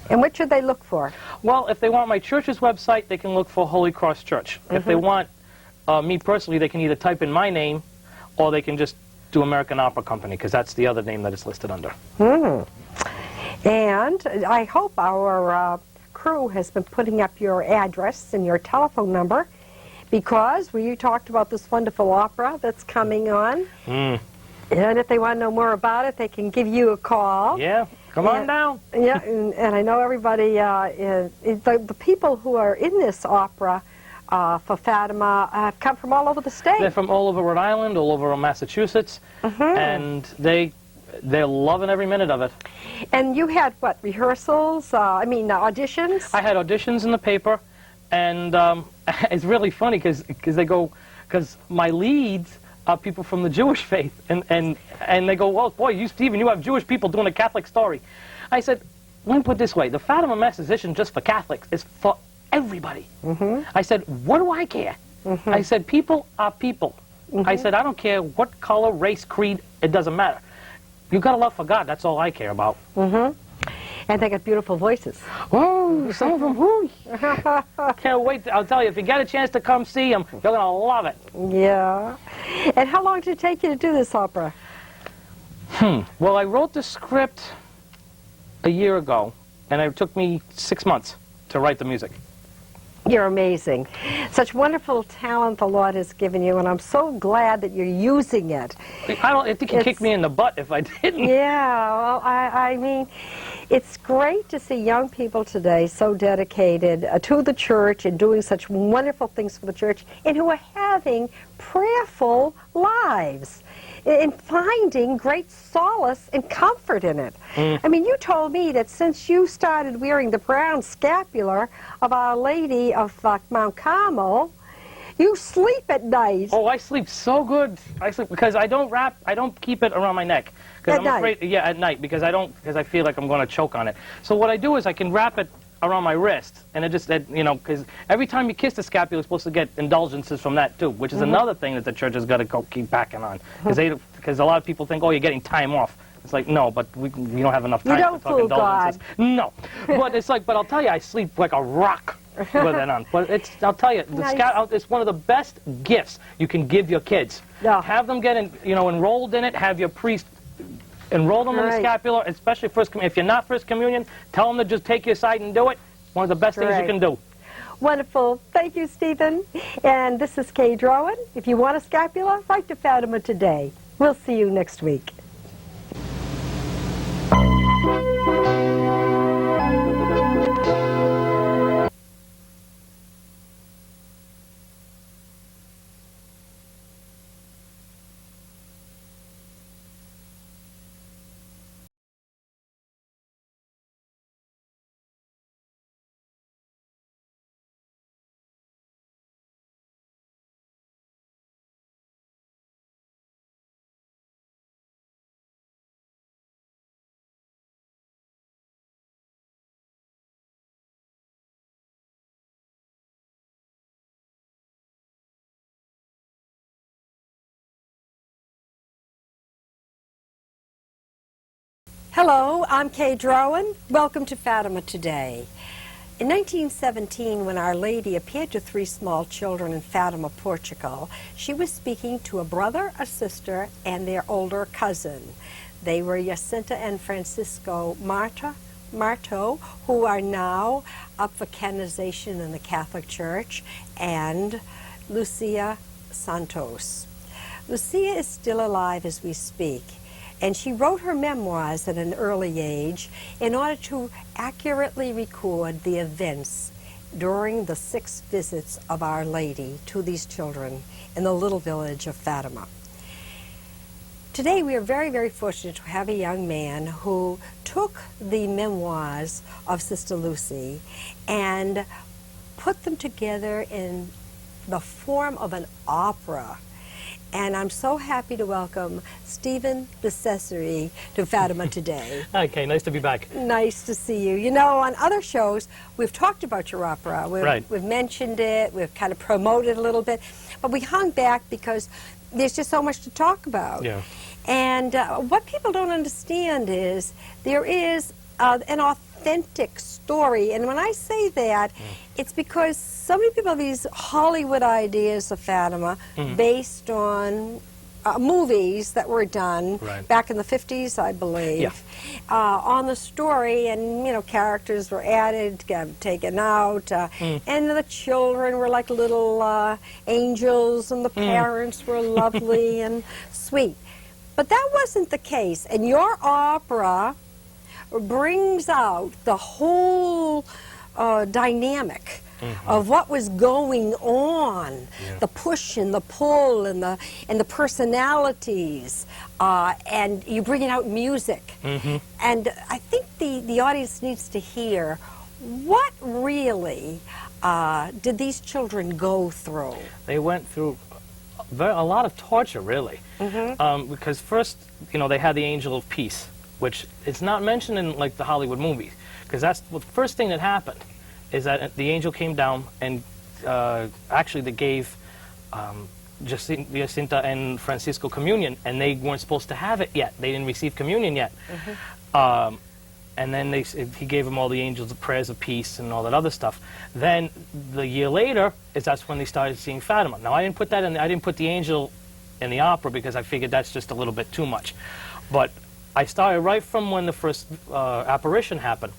A: And what should they look for?
B: Well, if they want my church's website, they can look for Holy Cross Church. If they want me personally, they can either type in my name, or they can just do American Opera Company, because that's the other name that it's listed under.
A: And I hope our crew has been putting up your address and your telephone number, because we talked about this wonderful opera that's coming on. And if they want to know more about it, they can give you a call.
B: Yeah, come on down.
A: Yeah, and I know everybody, the people who are in this opera for Fatima come from all over the state.
B: They're from all over Rhode Island, all over Massachusetts, and they're loving every minute of it.
A: And you had, what, rehearsals? Auditions? I had
B: auditions in the paper, and it's really funny because my leads are people from the Jewish faith, and they go, well, boy, Stephen, you have Jewish people doing a Catholic story. I said, let me put it this way, the Fatima message isn't just for Catholics, it's for everybody. I said, what do I care? I said, people are people. I said, I don't care what color, race, creed, it doesn't matter. You got a love for God, that's all I care about.
A: And they got beautiful voices.
B: Oh, some of them, whoo. Can't wait. I'll tell you, if you get a chance to come see them, you're going to love it.
A: Yeah. And how long did it take you to do this opera?
B: Well, I wrote the script a year ago, and it took me 6 months to write the music.
A: You're amazing. Such wonderful talent the Lord has given you, and I'm so glad that you're using it.
B: I think He kicked me in the butt if I didn't.
A: Yeah, well, I mean, it's great to see young people today so dedicated to the church and doing such wonderful things for the church, and who are having prayerful lives and finding great solace and comfort in it. I mean, you told me that since you started wearing the brown scapular of Our Lady of Mount Carmel, you sleep at night.
B: Oh, I sleep so good. I sleep because I don't keep it around my neck.
A: At
B: I'm
A: night?
B: afraid, yeah, at night, because I feel like I'm going to choke on it. So what I do is I can wrap it around my wrist, and it just, you know, because every time you kiss the scapula, you're supposed to get indulgences from that too, which is another thing that the church has got to go keep backing on, because a lot of people think, oh, you're getting time off. It's like, no, but we don't have enough time to talk indulgences. No, but it's like, but I'll tell you, I sleep like a rock with it on. But I'll tell you, it's one of the best gifts you can give your kids.
A: Yeah.
B: Have them get enrolled in it. Have your priest enroll them in the scapular, especially if you're not First Communion, tell them to just take you aside and do it. One of the best things you can do.
A: Wonderful. Thank you, Stephen. And this is Kay Drowan. If you want a scapula, write to Fatima Today. We'll see you next week. Hello, I'm Kay Drowan. Welcome to Fatima Today. In 1917, when Our Lady appeared to 3 small children in Fatima, Portugal, she was speaking to a brother, a sister, and their older cousin. They were Jacinta and Francisco Marto, who are now up for canonization in the Catholic Church, and Lucia Santos. Lucia is still alive as we speak, and she wrote her memoirs at an early age in order to accurately record the events during the 6 visits of Our Lady to these children in the little village of Fatima. Today we are very, very fortunate to have a young man who took the memoirs of Sister Lucy and put them together in the form of an opera. And I'm so happy to welcome Stephen Decessory to Fatima Today.
B: Hi, Kay. Nice to be back.
A: Nice to see you. You know, on other shows, we've talked about your opera. We've mentioned it. We've kind of promoted it a little bit. But we hung back because there's just so much to talk about.
B: Yeah.
A: And what people don't understand is there is an authentic story. And when I say that, it's because so many people have these Hollywood ideas of Fatima based on movies that were done back in the 50s, I believe, on the story, and you know, characters were added, taken out, and the children were like little angels, and the parents were lovely and sweet. But that wasn't the case, and your opera brings out the whole dynamic of what was going on, the push and the pull and the personalities, and you bring it out in music. And I think the audience needs to hear what really did these children go through.
B: They went through a lot of torture, really, because first, you know, they had the angel of peace, which is not mentioned in like the Hollywood movies, because that's the first thing that happened. Is that the angel came down and actually they gave Jacinta and Francisco communion, and they weren't supposed to have it yet. They didn't receive communion yet. And then he gave them all the angels of prayers of peace and all that other stuff. Then the year later that's when they started seeing Fatima. Now I didn't put that in. I didn't put the angel in the opera because I figured that's just a little bit too much. But I started right from when the first apparition happened.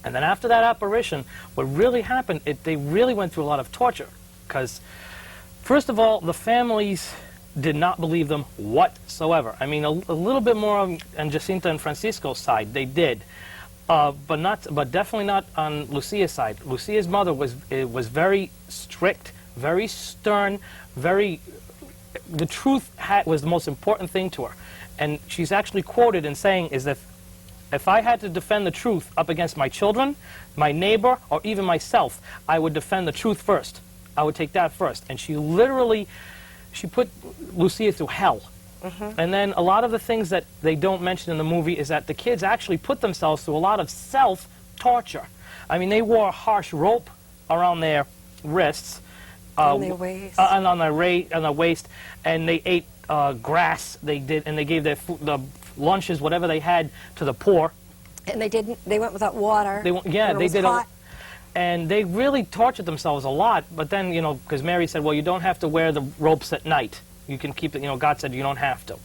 B: And then after that apparition, what really happened, they really went through a lot of torture. Because, first of all, the families did not believe them whatsoever. I mean, a little bit more on Jacinta and Francisco's side, they did. But definitely not on Lucia's side. Lucia's mother was very strict, very stern, the truth was the most important thing to her. And she's actually quoted in saying is that if I had to defend the truth up against my children, my neighbor, or even myself, I would defend the truth first. I would take that first. And she put Lucia through hell. And then a lot of the things that they don't mention in the movie is that the kids actually put themselves through a lot of self-torture. I mean, they wore a harsh rope around their wrists.
A: On their waist.
B: And on their waist. And they ate grass. They gave their the lunches, whatever they had, to the poor.
A: And they went without water.
B: They did. And they really tortured themselves a lot. But then, you know, because Mary said, well, you don't have to wear the ropes at night. You can keep it, you know, God said you don't have to.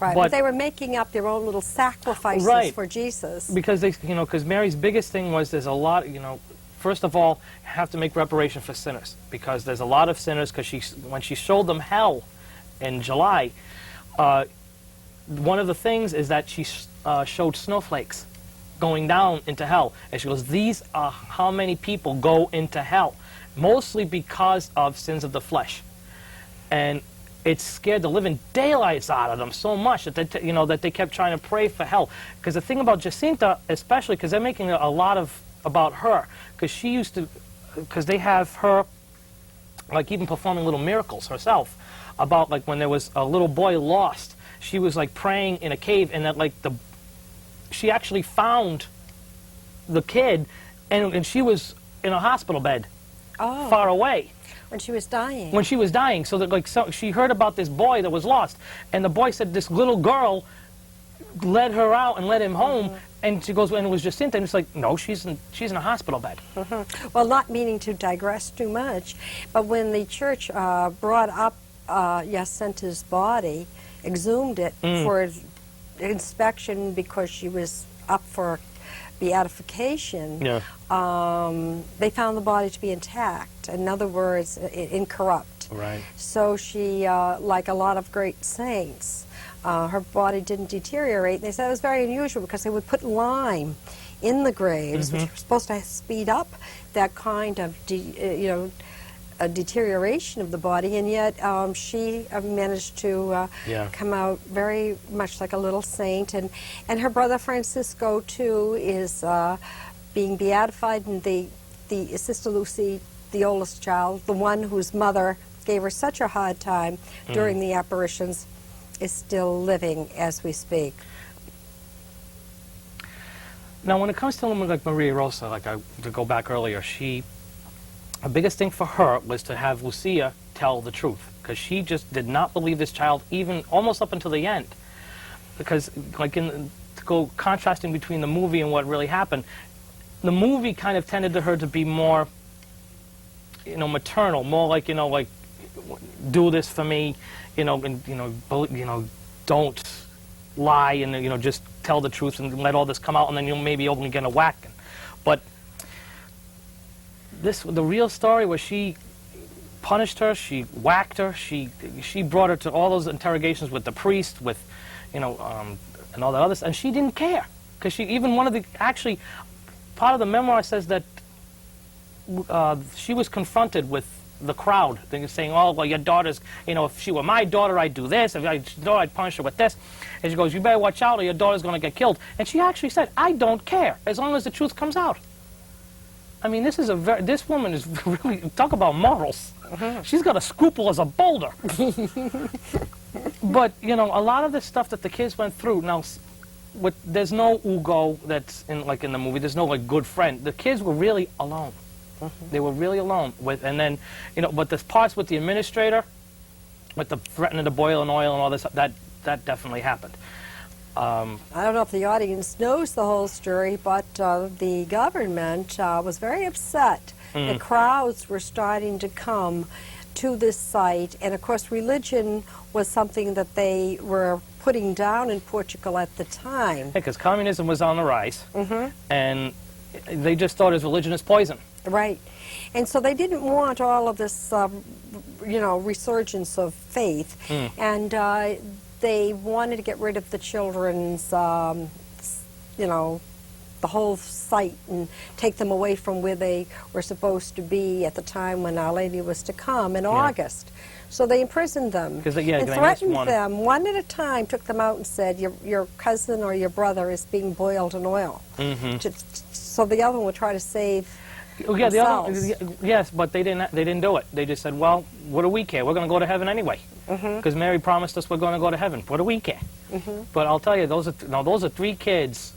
A: Right, but they were making up their own little sacrifices for Jesus.
B: Because because Mary's biggest thing was there's a lot, you know, first of all, you have to make reparation for sinners. Because there's a lot of sinners, because when she showed them hell in July, one of the things is that she showed snowflakes going down into hell. And she goes, these are how many people go into hell. Mostly because of sins of the flesh. And it scared the living daylights out of them so much that they kept trying to pray for hell. Because the thing about Jacinta, especially, because they're making a lot about her, because they have her, like, even performing little miracles herself, about, like, when there was a little boy lost, she was, like, praying in a cave, and that, like, she actually found the kid, and she was in a hospital bed, far away.
A: When she was dying.
B: When she was dying, so that she heard about this boy that was lost, and the boy said this little girl led her out and led him home, and she goes, and it was Jacinta, and it's like, no, she's in a hospital bed.
A: Well, not meaning to digress too much, but when the church brought up Jacinta's body, exhumed it for inspection because she was up for beatification, they found the body to be intact. In other words, incorrupt.
B: Right.
A: So she, like a lot of great saints, her body didn't deteriorate. They said it was very unusual because they would put lime in the graves, which were supposed to speed up that kind of, a deterioration of the body, and yet she managed to come out very much like a little saint. And her brother Francisco, too, is being beatified, and the Sister Lucy, the oldest child, the one whose mother gave her such a hard time during the apparitions, is still living as we speak.
B: Now, when it comes to a woman like Maria Rosa, to go back earlier, the biggest thing for her was to have Lucia tell the truth, because she just did not believe this child, even almost up until the end. Because, to go contrasting between the movie and what really happened, the movie kind of tended to her to be more, maternal, more like, do this for me, don't lie, and just tell the truth and let all this come out, and then you'll maybe only get a whacking. But the real story was she punished her, she whacked her, she brought her to all those interrogations with the priest, with, and all that other stuff, and she didn't care. Because actually, part of the memoir says that she was confronted with the crowd, saying, oh, well, your daughter's, if she were my daughter, I'd do this, if I daughter, I'd punish her with this. And she goes, you better watch out or your daughter's going to get killed. And she actually said, I don't care, as long as the truth comes out. I mean, this woman is really, talk about morals. She's got a scruple as a boulder. But, a lot of the stuff that the kids went through, now, there's no Ugo that's in the movie, there's no, good friend. The kids were really alone. They were really alone. And then, but the parts with the administrator, with the threatening to boil in oil and all this, that definitely happened.
A: I don't know if the audience knows the whole story, but the government was very upset. The crowds were starting to come to this site, and of course religion was something that they were putting down in Portugal at the time.
B: Yeah, because communism was on the rise, and they just thought his religion is poison.
A: Right. And so they didn't want all of this, resurgence of faith. And they wanted to get rid of the children's, the whole site and take them away from where they were supposed to be at the time when Our Lady was to come in August. So they imprisoned them and threatened them one at a time, took them out and said, your cousin or your brother is being boiled in oil. So the other one would try to save themselves.
B: The other one, yes, but they didn't do it. They just said, well, what do we care? We're going to go to heaven anyway. Because Mary promised us we're going to go to heaven. What do we care? But I'll tell you, those are 3 kids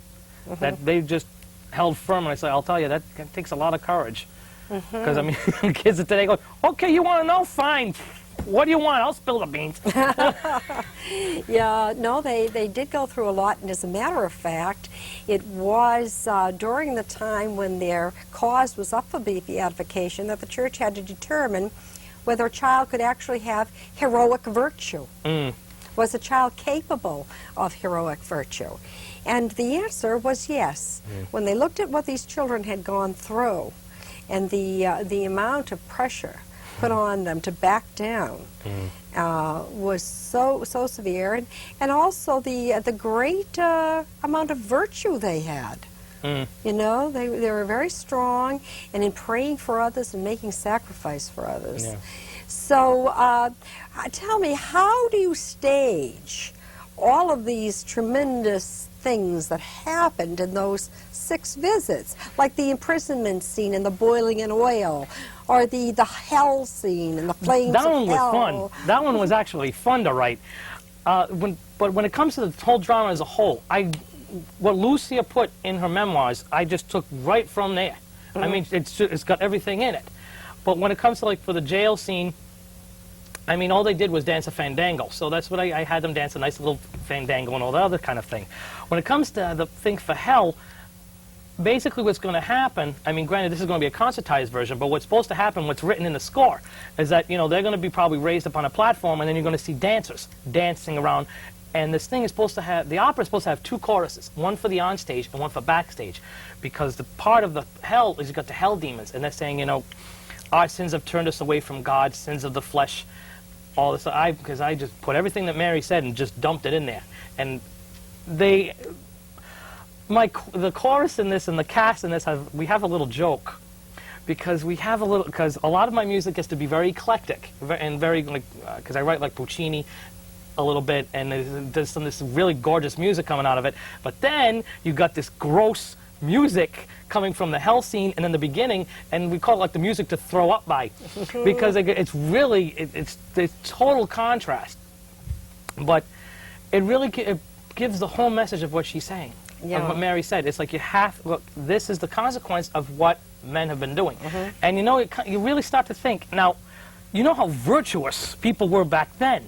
B: that they just held firm. And I'll tell you, that takes a lot of courage. Because, I mean, kids of today go, okay, you want to know? Fine. What do you want? I'll spill the beans.
A: Yeah, no, they did go through a lot. And as a matter of fact, it was during the time when their cause was up for beatification that the church had to determine whether a child could actually have heroic virtue. Was a child capable of heroic virtue? And the answer was yes. When they looked at what these children had gone through and the amount of pressure put on them to back down was so severe, and also the great amount of virtue they had. You know, they were very strong, and in praying for others and making sacrifice for others. So tell me, how do you stage all of these tremendous things that happened in those 6 visits, like the imprisonment scene and the boiling in oil, or the hell scene and the flames of hell?
B: That one was fun. That one was actually fun to write. But when it comes to the whole drama as a whole, what Lucia put in her memoirs, I just took right from there. I mean, it's got everything in it. But when it comes to, like, for the jail scene, I mean, all they did was dance a fandango. So that's what I had them dance, a nice little fandango and all that other kind of thing. When it comes to the thing for hell, basically what's going to happen, I mean, granted, this is going to be a concertized version, but what's supposed to happen, what's written in the score, is that, they're going to be probably raised up on a platform, and then you're going to see dancers dancing around. And this thing is supposed to have, the opera is supposed to have 2 choruses, one for the onstage and one for backstage. Because the part of the hell is you've got the hell demons, and they're saying, our sins have turned us away from God, sins of the flesh, all this. Because I just put everything that Mary said and just dumped it in there. And the chorus in this and the cast in this, we have a little joke. Because a lot of my music gets to be very eclectic, and very, because I write like Puccini a little bit, and there's this really gorgeous music coming out of it. But then you got this gross music coming from the hell scene, and in the beginning, and we call it like the music to throw up by, because it's really it's total contrast. But it really gives the whole message of what she's saying, of what Mary said. It's like look, this is the consequence of what men have been doing, and you really start to think now. You know how virtuous people were back then.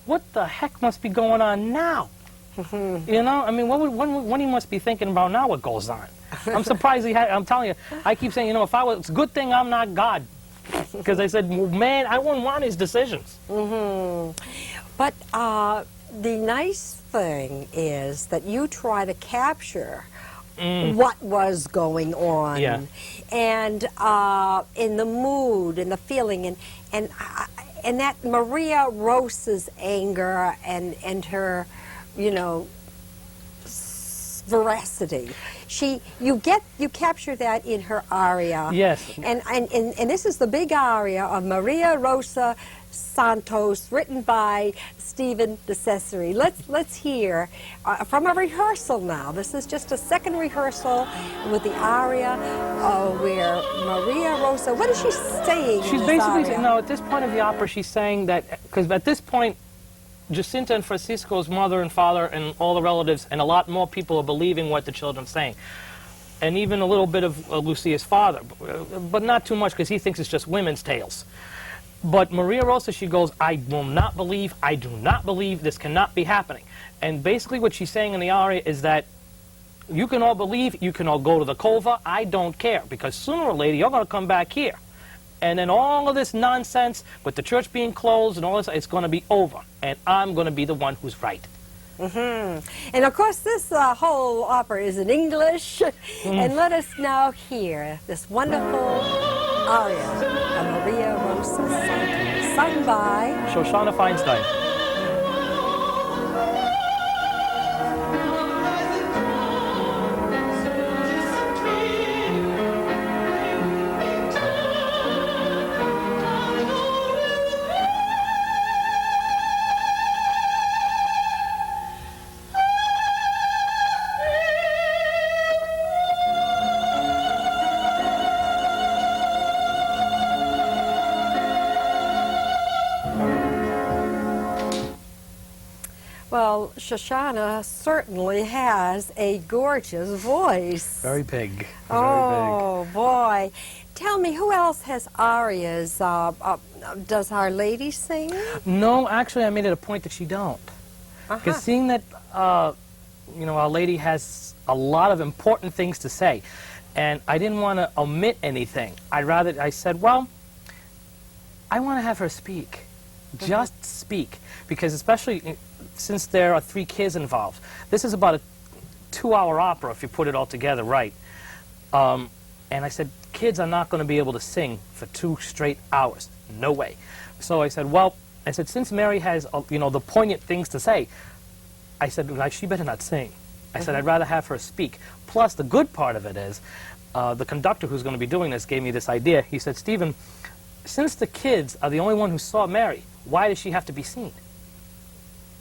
B: What the heck must be going on now? I mean, what he must be thinking about now, what goes on? I'm surprised I'm telling you, I keep saying, it's a good thing I'm not God. Because I said, well, man, I wouldn't want his decisions.
A: But the nice thing is that you try to capture what was going on, and in the mood and the feeling, and that Maria Rosa's anger and her, veracity. You capture that in her aria.
B: Yes.
A: And this is the big aria of Maria Rosa Santos, written by Stephen DeCessory. Let's hear from a rehearsal now. This is just a second rehearsal with the aria where Maria Rosa, what is she saying?
B: She's basically, at this point of the opera, she's saying that, because at this point, Jacinta and Francisco's mother and father and all the relatives and a lot more people are believing what the children's saying. And even a little bit of Lucia's father, but not too much, because he thinks it's just women's tales. But Maria Rosa, she goes, I do not believe, this cannot be happening. And basically what she's saying in the aria is that you can all believe, you can all go to the cova, I don't care, because sooner or later you're going to come back here. And then all of this nonsense with the church being closed and all this, it's going to be over. And I'm going to be the one who's right.
A: And of course, this whole opera is in English. And let us now hear this wonderful aria of Maria Rosa Santos, sung by
B: Shoshana Feinstein.
A: Well, Shoshana certainly has a gorgeous voice.
B: Very big.
A: Oh, boy. Tell me, who else has arias? Does Our Lady sing?
B: No, actually, I made it a point that she don't. Because seeing that, you know, Our Lady has a lot of important things to say, and I didn't want to omit anything. I said, well, I want to have her speak. Just speak. Because especially since there are 3 kids involved, this is about a 2-hour opera if you put it all together right. And I said, kids are not going to be able to sing for 2 straight hours. No way. So I said, well, since Mary has, you know, the poignant things to say, I said, like, she better not sing. I said, I'd rather have her speak. Plus, the good part of it is, the conductor who's going to be doing this gave me this idea. He said, Stephen, since the kids are the only one who saw Mary, why does she have to be seen?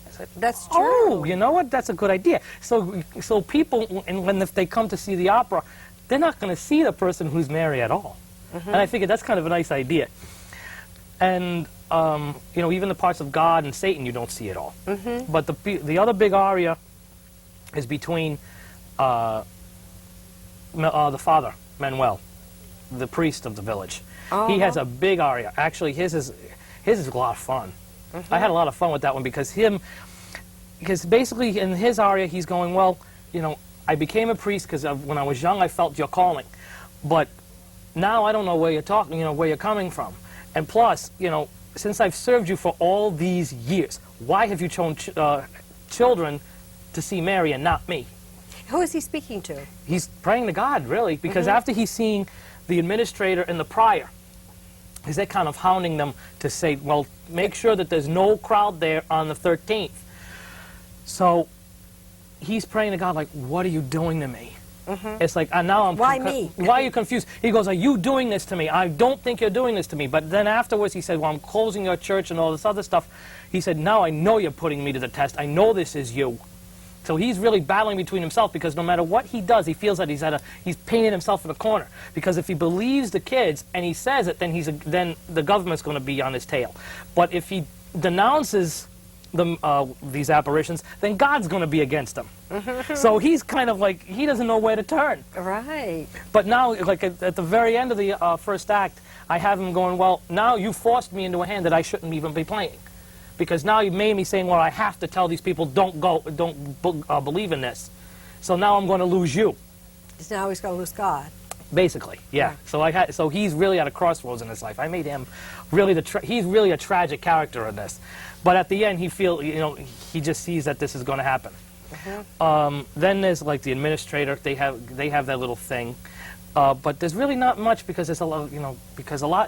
B: I said,
A: that's true.
B: Oh, you know what? That's a good idea. So people, and if they come to see the opera, they're not going to see the person who's Mary at all. And I figured that's kind of a nice idea. And, you know, even the parts of God and Satan, you don't see at all. But the other big aria is between the father, Manuel, the priest of the village. He has a big aria. Actually, his is a lot of fun. I had a lot of fun with that one because basically in his aria, he's going, well, you know, I became a priest because when I was young, I felt your calling. But now I don't know where you're talking, you know, where you're coming from. And plus, you know, since I've served you for all these years, why have you chosen children to see Mary and not me?
A: Who is he speaking to?
B: He's praying to God, really, because after he's seeing the administrator and the prior, they're kind of hounding them to say, well, make sure that there's no crowd there on the 13th. So he's praying to God, like, what are you doing to me? It's like, now I'm...
A: Why me?
B: Why are you confused? He goes, are you doing this to me? I don't think you're doing this to me. But then afterwards he said, well, I'm closing your church and all this other stuff. He said, now I know you're putting me to the test. I know this is you. So he's really battling between himself because no matter what he does, he feels that he's painting himself in a corner. Because if he believes the kids and he says it, then the government's going to be on his tail. But if he denounces these apparitions, then God's going to be them. So he's kind of like, he doesn't know where to turn.
A: Right.
B: But now, like at the very end of the first act, I have him going, well, now you forced me into a hand that I shouldn't even be playing. Because now you made me saying, well, I have to tell these people, don't believe in this. So now I'm going to lose you.
A: Now he's going to lose God.
B: Basically, yeah. So he's really at a crossroads in his life. I made him really he's really a tragic character in this. But at the end, he just sees that this is going to happen. Then there's like the administrator. They have that little thing. But there's really not much because it's a lot,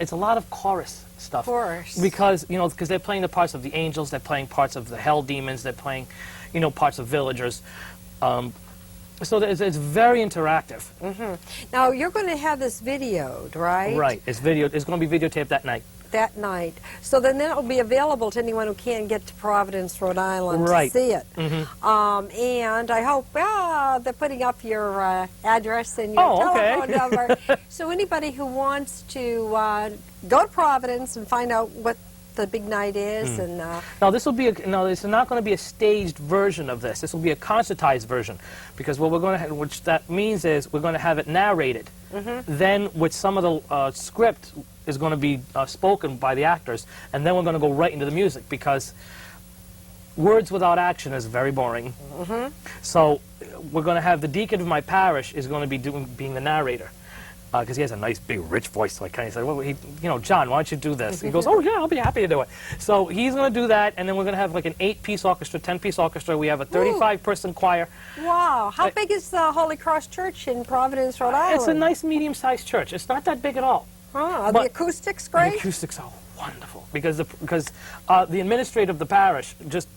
B: it's a lot of chorus stuff.
A: Of course.
B: Because they're playing the parts of the angels, they're playing parts of the hell demons, they're playing, parts of villagers. So it's very interactive.
A: Now you're going to have this videoed, right?
B: Right. It's going to be videotaped that night.
A: That night. So then that will be available to anyone who can't get to Providence, Rhode Island to see it. And I hope they're putting up your address and your telephone number. So anybody who wants to go to Providence and find out what the big night is. And
B: now this will be this is not going to be a staged version of this. This will be a concertized version, because what we're going to which that means is we're going to have it narrated. Then with some of the script is going to be spoken by the actors, and then we're going to go right into the music, because words without action is very boring. So we're going to have the deacon of my parish is going to be being the narrator. because he has a nice, big, rich voice. So I kind of said, well, John, why don't you do this? He goes, oh, yeah, I'll be happy to do it. So he's going to do that, and then we're going to have like an 8-piece orchestra, 10-piece orchestra. We have a 35-person choir.
A: Wow. How big is the Holy Cross Church in Providence, Rhode Island?
B: It's a nice, medium-sized church. It's not that big at all.
A: Are the acoustics great?
B: The acoustics are wonderful, because the administrator of the parish just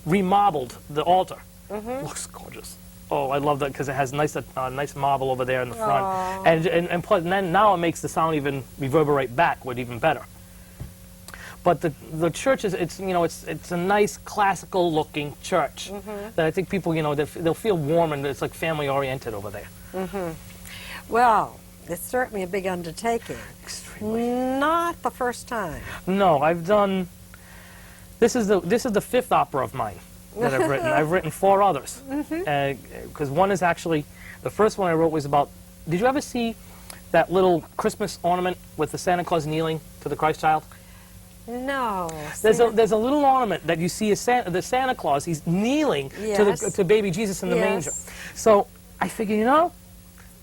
B: remodeled the altar. Looks gorgeous. Oh, I love that, because it has nice marble over there in the front, and plus, and then now it makes the sound even reverberate backward even better. But the church is it's a nice classical looking church that I think people they'll feel warm, and it's like family oriented over there. Well,
A: it's certainly a big undertaking.
B: Extremely.
A: Not the first time.
B: No, I've done. This is the 5th opera of mine that I've written. I've written 4 others, because one is actually, the first one I wrote was about, did you ever see that little Christmas ornament with the Santa Claus kneeling to the Christ child?
A: No.
B: There's a little ornament that you see the Santa Claus, he's kneeling to baby Jesus in the manger. So I figured,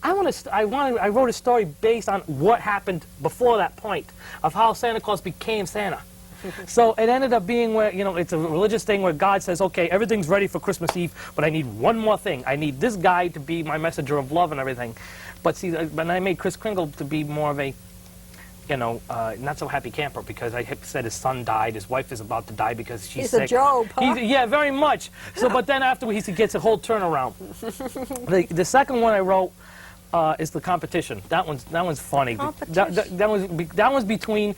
B: I wrote a story based on what happened before that point, of how Santa Claus became Santa. So it ended up being where, it's a religious thing where God says, okay, everything's ready for Christmas Eve, but I need one more thing. I need this guy to be my messenger of love and everything. But see, when I made Kris Kringle to be more of a, not so happy camper, because I said his son died, his wife is about to die because she's sick.
A: He's a Job, huh?
B: Yeah, very much. So, but then afterwards he gets a whole turnaround. The second one I wrote is the competition. That one's funny. That one's between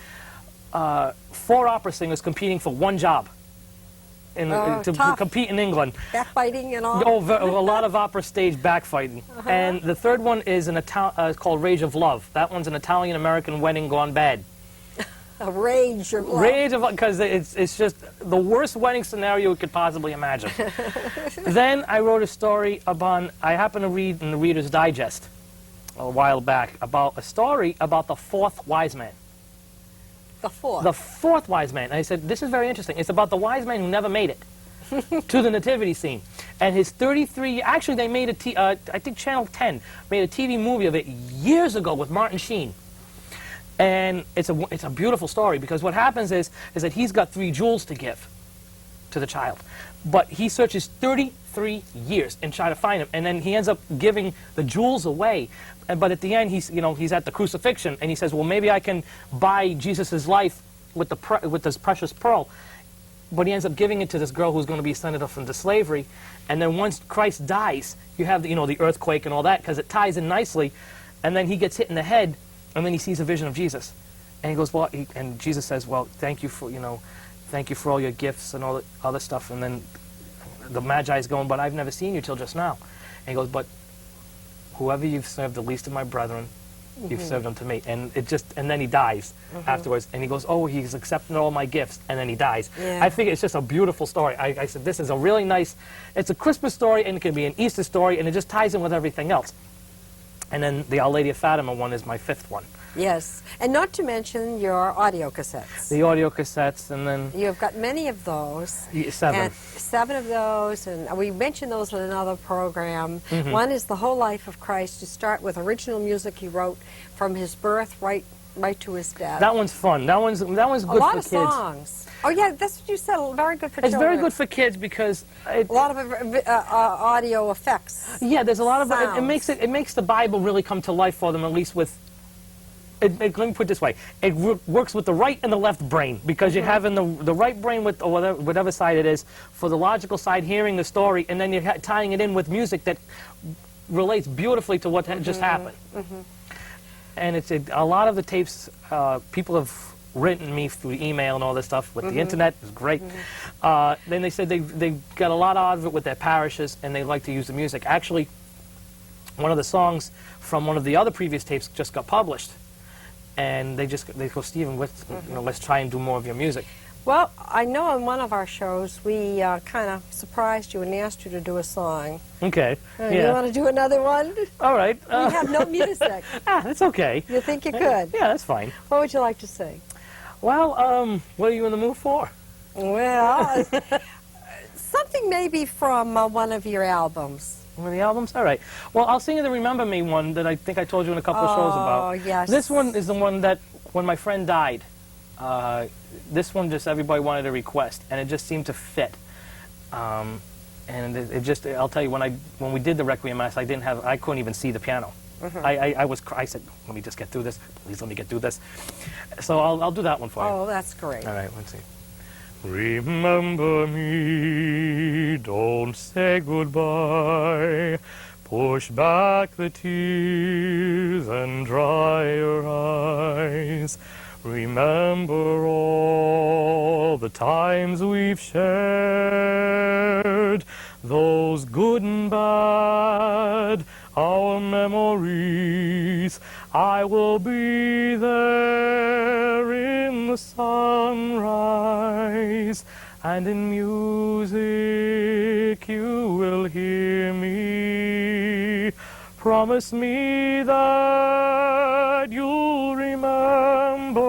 B: 4 opera singers competing for one job to compete in England.
A: Backfighting and all?
B: Oh, a lot of opera stage backfighting. And the third one is called Rage of Love. That one's an Italian-American wedding gone bad.
A: A rage of love.
B: Rage of love, because it's just the worst wedding scenario you could possibly imagine. Then I wrote a story I happened to read in the Reader's Digest a while back about a story about the 4th wise man.
A: The 4th?
B: The 4th wise man. And I said, this is very interesting. It's about the wise man who never made it to the nativity scene. And his 33, actually they made I think Channel 10 made a TV movie of it years ago with Martin Sheen. And it's a beautiful story, because what happens is that he's got 3 jewels to give to the child. But he searches 33 years and try to find him, and then he ends up giving the jewels away. But at the end, he's at the crucifixion, and he says, well, maybe I can buy Jesus' life with this precious pearl. But he ends up giving it to this girl who's going to be sent off into slavery. And then once Christ dies, you have the earthquake and all that, because it ties in nicely. And then he gets hit in the head, and then he sees a vision of Jesus. And he goes, well, and Jesus says, well, thank you for all your gifts and all the other stuff. And then the Magi is going, but I've never seen you till just now. And he goes, but whoever you've served the least of my brethren, you've served them to me. And then he dies afterwards. And he goes, oh, he's accepting all my gifts. And then he dies.
A: Yeah.
B: I think it's just a beautiful story. I said, this is a really nice, it's a Christmas story, and it can be an Easter story, and it just ties in with everything else. And then the Our Lady of Fatima one is my 5th one.
A: Yes, and not to mention your audio cassettes.
B: The audio cassettes, and then...
A: You've got many of those.
B: 7.
A: And 7 of those, and we mentioned those in another program. One is The Whole Life of Christ. You start with original music he wrote from his birth right to his death.
B: That one's fun. That one's good for kids.
A: A lot of songs. Oh yeah, that's what you said. Very good for children.
B: It's very good for kids because
A: a lot of audio effects.
B: Yeah, there's a lot of
A: sounds.
B: It makes the Bible really come to life for them, at least with. Let me put it this way: it works with the right and the left brain, because you're having the right brain with whatever side it is for the logical side, hearing the story, and then you're tying it in with music that relates beautifully to what just happened. And it's a lot of the tapes people have written me through email and all this stuff with the internet. It's great. Then they said they got a lot out of it with their parishes, and they like to use the music. Actually, one of the songs from one of the other previous tapes just got published, and they go, Stephen, let's try and do more of your music.
A: Well, I know on one of our shows we kind of surprised you and asked you to do a song.
B: Okay.
A: You want to do another one?
B: All right.
A: We have no music.
B: That's okay.
A: You think you could?
B: Yeah, that's fine.
A: What would you like to sing?
B: Well, what are you in the mood for?
A: Well, something maybe from one of your albums.
B: One of the albums? All right. Well, I'll sing you the Remember Me one that I think I told you in a couple of shows about.
A: Oh, yes.
B: This one is the one that, when my friend died, this one just everybody wanted to request, and it just seemed to fit. And it just, I'll tell you, when we did the Requiem Mass, I couldn't even see the piano. I said, let me just get through this. Please let me get through this. So I'll do that one for you.
A: Oh, that's great.
B: All right, let's see. Remember me, don't say goodbye. Push back the tears and dry your eyes. Remember all the times we've shared, those good and bad, our memories. I will be there in the sunrise, and in music you will hear me. Promise me that you'll remember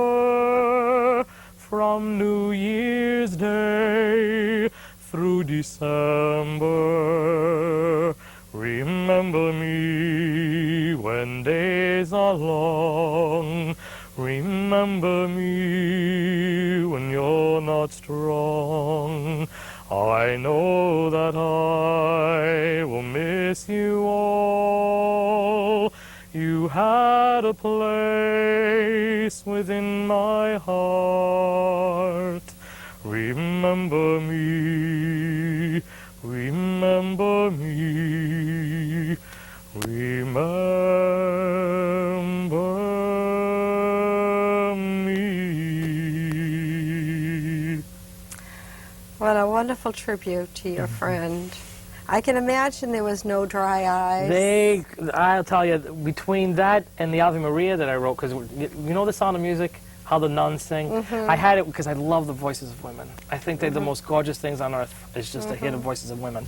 B: from New Year's Day through December. Remember me when days are long. Remember me when you're not strong. I know that I will miss you all. You had a place within my heart. Remember me, remember me, remember me.
A: What a wonderful tribute to your friend. I can imagine there was no dry eyes.
B: I'll tell you, between that and the Ave Maria that I wrote, because you know The Sound of Music, how the nuns sing? I had it because I love the voices of women. I think they're the most gorgeous things on earth, is just to hear the voices of women.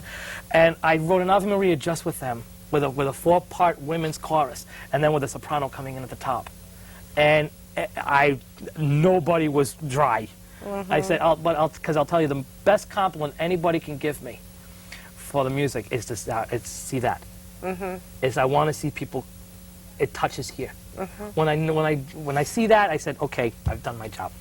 B: And I wrote an Ave Maria just with them, with a 4-part women's chorus, and then with a soprano coming in at the top. And nobody was dry. I said, because I'll tell you, the best compliment anybody can give me for the music is to see that. Is I want to see people, it touches here. When I see that, I said, okay, I've done my job.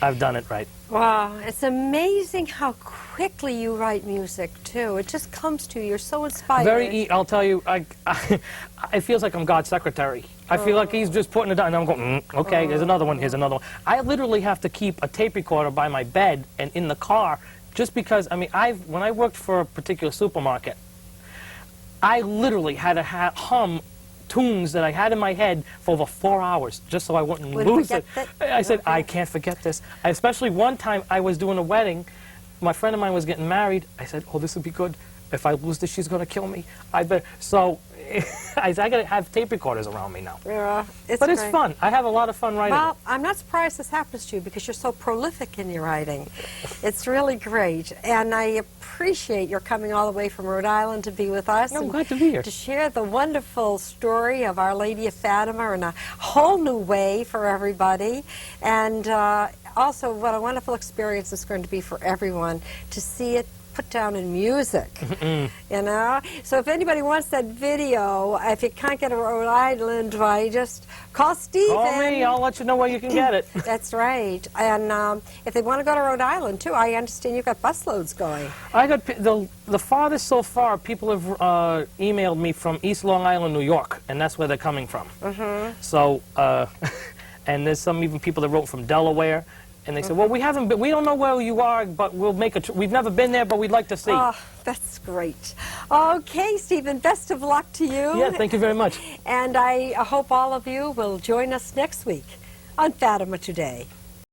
B: I've done it right.
A: Wow, it's amazing how quickly you write music too. It just comes to you. You're so inspired.
B: I'll tell you, it feels like I'm God's secretary. I feel like he's just putting it down, and I'm going, okay, there's another one, here's another one. I literally have to keep a tape recorder by my bed and in the car, just because, I mean, when I worked for a particular supermarket, I literally had to hum tunes that I had in my head for over 4 hours, just so I wouldn't lose it. I said, I can't forget this. Especially one time I was doing a wedding, my friend of mine was getting married. I said, oh, this would be good. If I lose this, she's going to kill me. So I got to have tape recorders around me now.
A: Yeah,
B: but it's fun. I have a lot of fun writing.
A: Well, I'm not surprised this happens to you because you're so prolific in your writing. It's really great. And I appreciate your coming all the way from Rhode Island to be with us.
B: I'm glad to be here.
A: To share the wonderful story of Our Lady of Fatima in a whole new way for everybody. And also, what a wonderful experience it's going to be for everyone to see it put down in music, you know? So if anybody wants that video, if you can't get a Rhode Island, why just call Stephen.
B: Call me, I'll let you know where you can get it.
A: That's right. And if they want to go to Rhode Island, too, I understand you've got busloads going.
B: I got the farthest so far, people have emailed me from East Long Island, New York, and that's where they're coming from. So, and there's some even people that wrote from Delaware. And they said, well, we don't know where you are, but we'll make we've never been there, but we'd like to see.
A: Oh, that's great. Okay, Stephen, best of luck to you.
B: Yeah, thank you very much.
A: And I hope all of you will join us next week on Fatima Today.